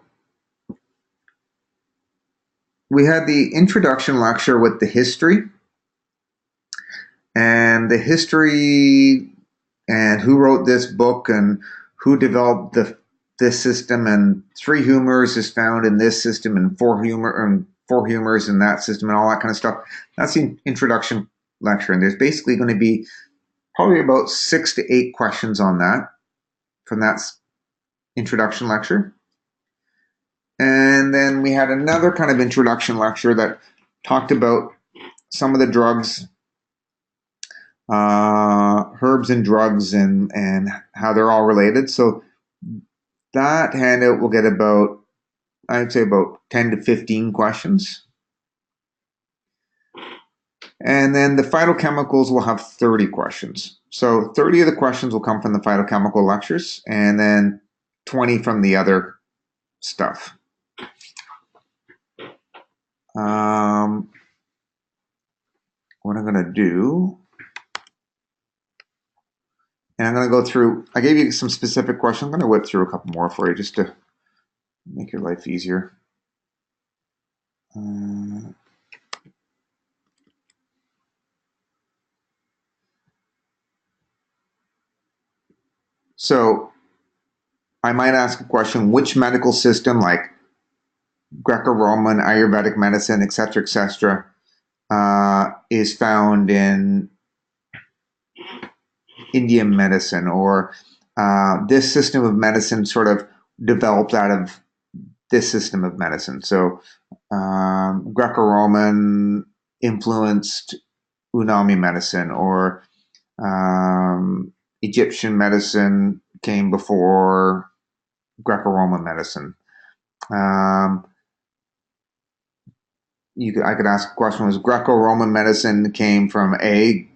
we had the introduction lecture with the history and who wrote this book and who developed this system, and 3 humors is found in this system and 4 humors in that system and all that kind of stuff. That's the introduction lecture, and there's basically going to be probably about 6 to 8 questions on that from that introduction lecture. And then we had another kind of introduction lecture that talked about some of the drugs, herbs and drugs, and how they're all related. So that handout will get about, I'd say about 10 to 15 questions. And then the phytochemicals will have 30 questions. So 30 of the questions will come from the phytochemical lectures, and then 20 from the other stuff. What I'm going to do, and I'm going to go through, I gave you some specific questions. I'm going to whip through a couple more for you just to make your life easier. So I might ask a question, which medical system, like Greco-Roman, Ayurvedic medicine, etc., is found in Indian medicine, or this system of medicine sort of developed out of this system of medicine. So Greco-Roman influenced Unami medicine, or Egyptian medicine came before Greco-Roman medicine. I could ask a question, was Greco-Roman medicine came from A,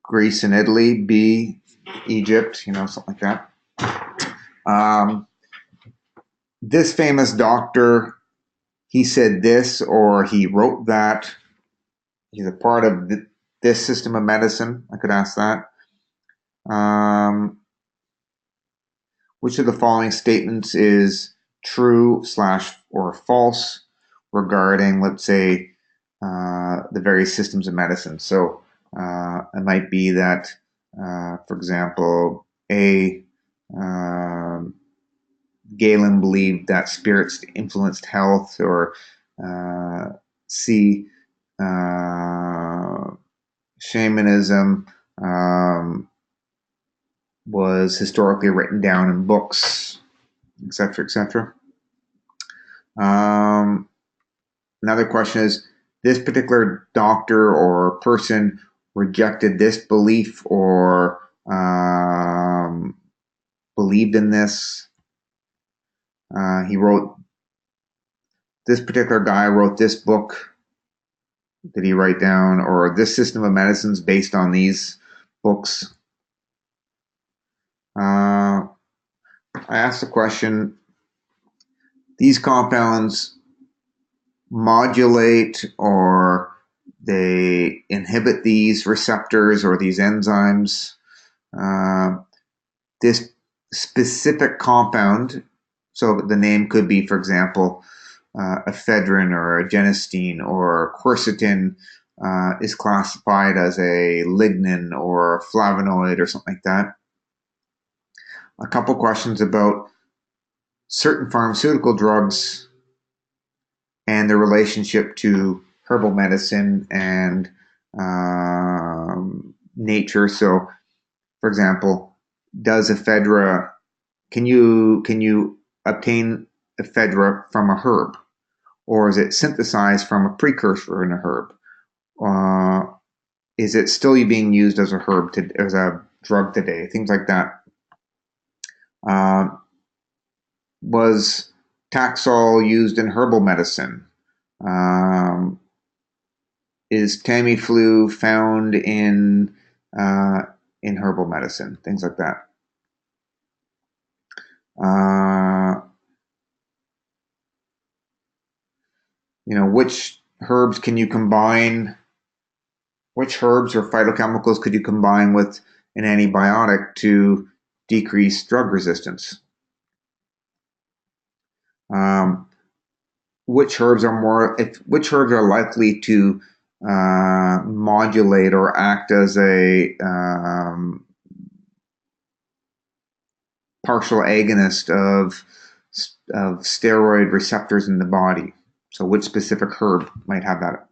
Greece and Italy, B, Egypt, something like that. This famous doctor, he said this, or he wrote that. He's a part of this system of medicine. I could ask that. Which of the following statements is true / or false regarding, let's say, the various systems of medicine? So it might be that, for example, A, Galen believed that spirits influenced health, or C, shamanism was historically written down in books, etc., etc. Another question is, this particular doctor or person rejected this belief, or believed in this. This particular guy wrote this book. Did he write down, or this system of medicine is based on these books? I asked the question, these compounds modulate or they inhibit these receptors or these enzymes. This specific compound, so the name could be, for example, ephedrine or genistein or quercetin, is classified as a lignin or a flavonoid or something like that. A couple questions about certain pharmaceutical drugs and their relationship to herbal medicine and nature. So, for example, does ephedra, can you obtain ephedra from a herb, or is it synthesized from a precursor in a herb? Is it still being used as a herb as a drug today? Things like that. Was Taxol used in herbal medicine? Is Tamiflu found in herbal medicine? Things like that. Which herbs can you combine? Which herbs or phytochemicals could you combine with an antibiotic to decrease drug resistance? Which herbs are likely to modulate or act as a partial agonist of steroid receptors in the body? So which specific herb might have that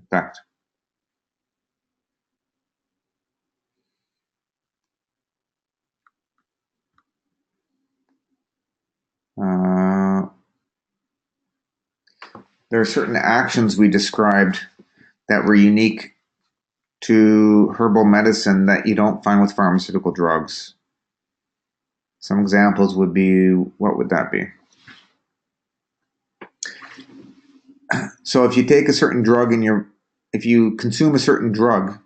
effect? There are certain actions we described that were unique to herbal medicine that you don't find with pharmaceutical drugs. Some examples would be, what would that be? So if you take a certain drug if you consume a certain drug,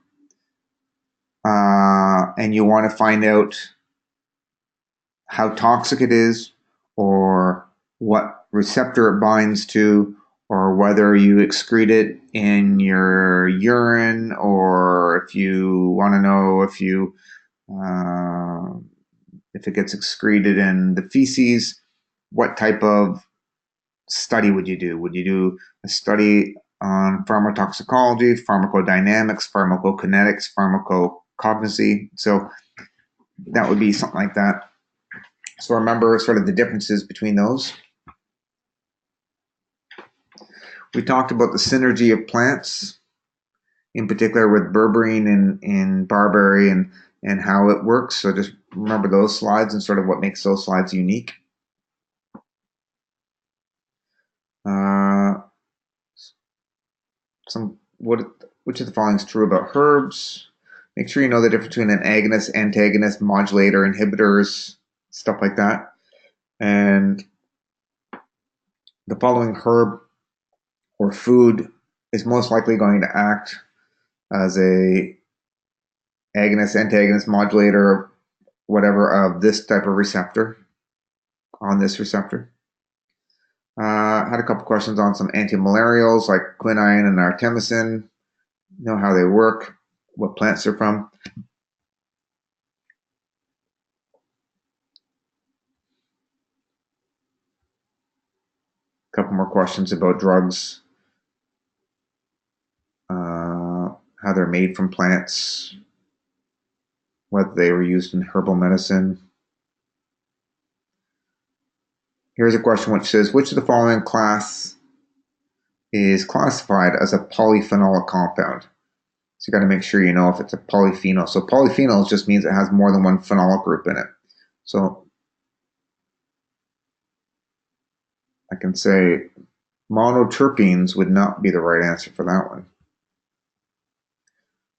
and you want to find out how toxic it is, or what receptor it binds to, or whether you excrete it in your urine, or if you want to know if it gets excreted in the feces, what type of study would you do? Would you do a study on pharmacotoxicology, pharmacodynamics, pharmacokinetics, pharmacognosy? So that would be something like that. So remember sort of the differences between those. We talked about the synergy of plants, in particular with berberine and barberry and how it works. So just remember those slides and sort of what makes those slides unique. Which of the following is true about herbs? Make sure you know the difference between an agonist, antagonist, modulator, inhibitors, stuff like that. And the following herb or food is most likely going to act as a agonist, antagonist, modulator, whatever of this type of receptor on this receptor. Had a couple questions on some antimalarials like quinine and artemisinin. Know how they work, what plants they're from. A couple more questions about drugs, how they're made from plants, whether they were used in herbal medicine. Here's a question which says, which of the following class is classified as a polyphenolic compound? So you got to make sure you know if it's a polyphenol. So polyphenols just means it has more than one phenolic group in it. So I can say monoterpenes would not be the right answer for that one.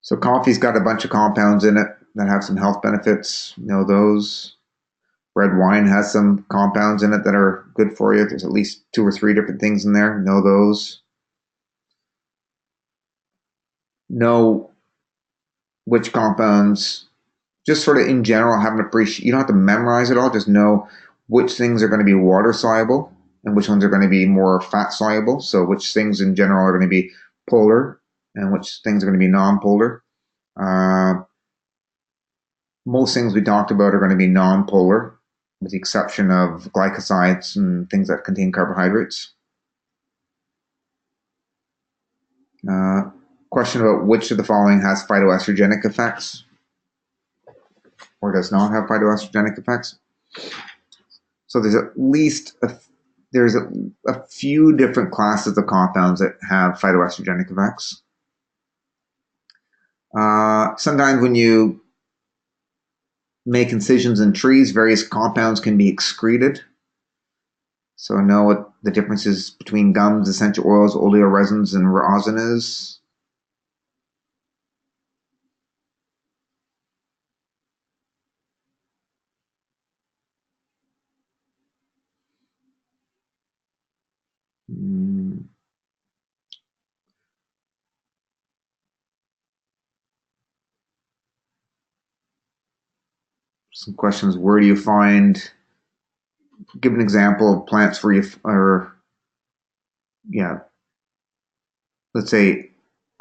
So coffee's got a bunch of compounds in it that have some health benefits. You know those. Red wine has some compounds in it that are good for you. There's at least 2 or 3 different things in there. Know those. Know which compounds, just sort of in general, have an appreciation. You don't have to memorize it all. Just know which things are going to be water soluble and which ones are going to be more fat soluble. So which things in general are going to be polar and which things are going to be non-polar. Most things we talked about are going to be non-polar, with the exception of glycosides and things that contain carbohydrates. Question about which of the following has phytoestrogenic effects or does not have phytoestrogenic effects. So there's at least a few different classes of compounds that have phytoestrogenic effects. Sometimes when you make incisions in trees, various compounds can be excreted. So know what the differences between gums, essential oils, oleoresins, and rosin is. Some questions. Where do you find, give an example of plants where let's say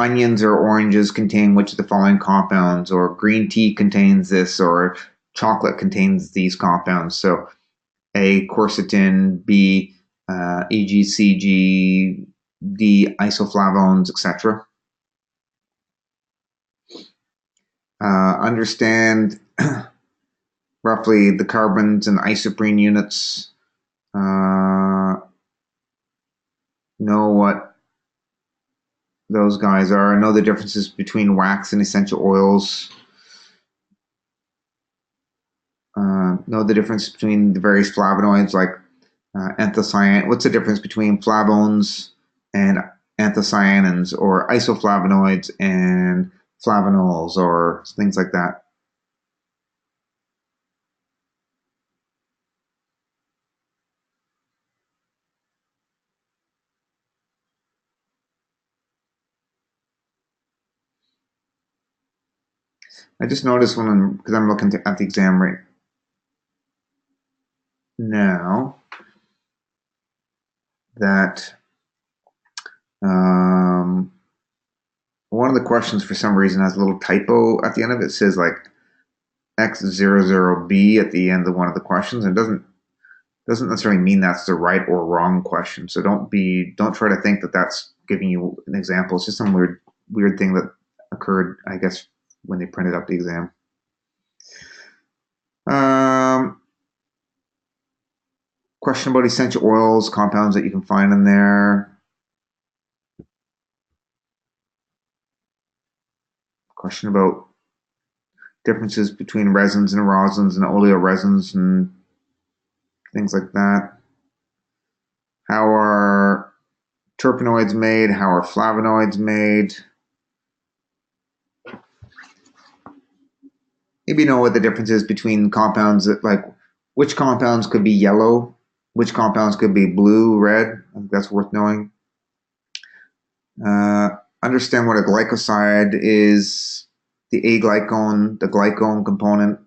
onions or oranges contain which of the following compounds, or green tea contains this, or chocolate contains these compounds. So A, quercetin, B, EGCG, D, isoflavones, etc. Understand roughly the carbons and isoprene units. Know what those guys are. Know the differences between wax and essential oils. Know the difference between the various flavonoids like anthocyanin. What's the difference between flavones and anthocyanins, or isoflavonoids and flavonols, or things like that? I just noticed because I'm looking at the exam right now, that one of the questions for some reason has a little typo at the end of it. It says like X00B at the end of one of the questions, and it doesn't necessarily mean that's the right or wrong question. So don't try to think that that's giving you an example. It's just some weird thing that occurred, I guess, when they printed up the exam. Question about essential oils, compounds that you can find in there. Question about differences between resins and rosins and oleoresins and things like that. How are terpenoids made? How are flavonoids made? Maybe know what the difference is between compounds that, like, which compounds could be yellow, which compounds could be blue, red. I think that's worth knowing. Understand what a glycoside is, the aglycone, the glycone component.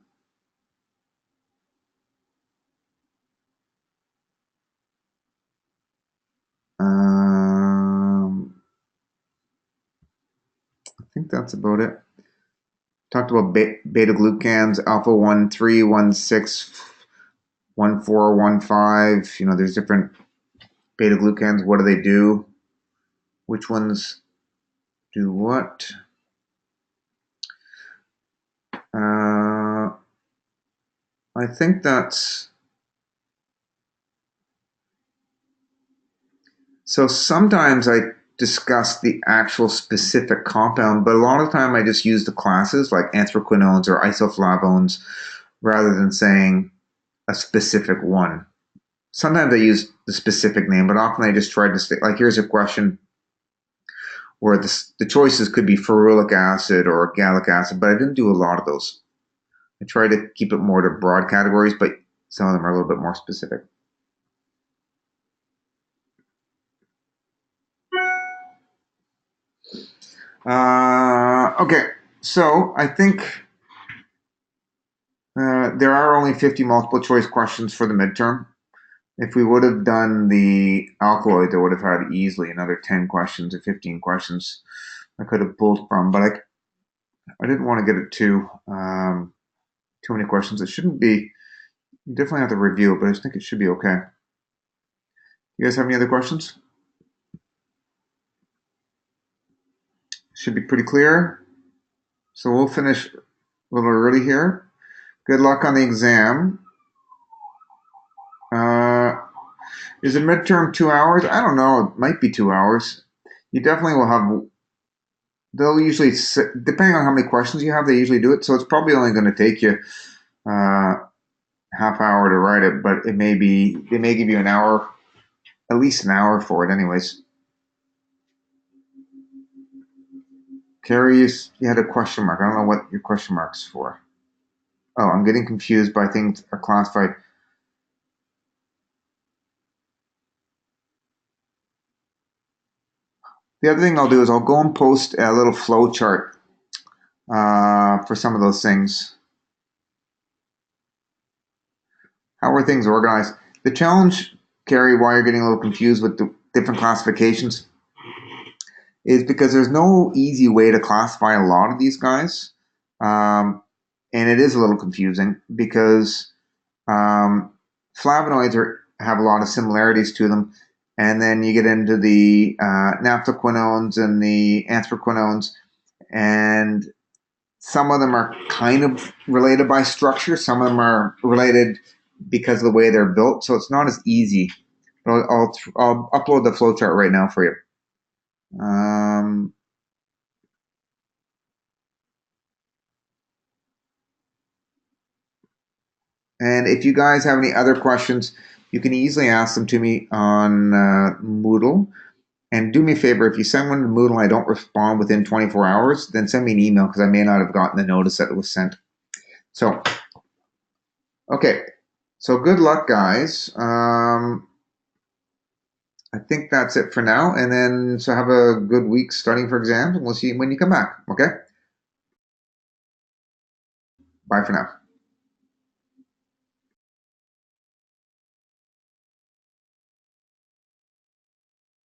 I think that's about it. Talked about beta glucans, alpha 1, 3, 1, 6, 1, 4, 1, 5. You know, there's different beta glucans. What do they do? Which ones do what? I think that's... So sometimes I discuss the actual specific compound, but a lot of the time I just use the classes like anthraquinones or isoflavones rather than saying a specific one. Sometimes I use the specific name, but often I just try to say, like, here's a question where the choices could be ferulic acid or gallic acid, but I didn't do a lot of those. I try to keep it more to broad categories, but some of them are a little bit more specific. Okay, so I think there are only 50 multiple choice questions for the midterm. If we would have done the alkaloids, I would have had easily another 10 questions or 15 questions I could have pulled from, but I didn't want to get it too many questions. It shouldn't be. You definitely have to review it, but I think it should be okay. You guys have any other questions? Should be pretty clear. So we'll finish a little early here. Good luck on the exam. Is a midterm 2 hours? I don't know. It might be 2 hours. You definitely will have. They'll usually, depending on how many questions you have, they usually do it. So it's probably only going to take you half hour to write it, but it may be. They may give you an hour, at least an hour for it, anyways. Carrie, you had a question mark. I don't know what your question mark's for. Oh, I'm getting confused by things are classified. The other thing I'll do is I'll go and post a little flow chart for some of those things. How are things organized? The challenge, Carrie, why you're getting a little confused with the different classifications is because there's no easy way to classify a lot of these guys. And it is a little confusing because flavonoids have a lot of similarities to them. And then you get into the naphthoquinones and the anthraquinones, and some of them are kind of related by structure. Some of them are related because of the way they're built. So it's not as easy. But I'll upload the flowchart right now for you. And if you guys have any other questions, you can easily ask them to me on Moodle. And do me a favor, if you send one to Moodle and I don't respond within 24 hours, then send me an email because I may not have gotten the notice that it was sent. So, okay. So good luck, guys. I think that's it for now. And then, so have a good week studying for exams, and we'll see you when you come back. Okay? Bye for now.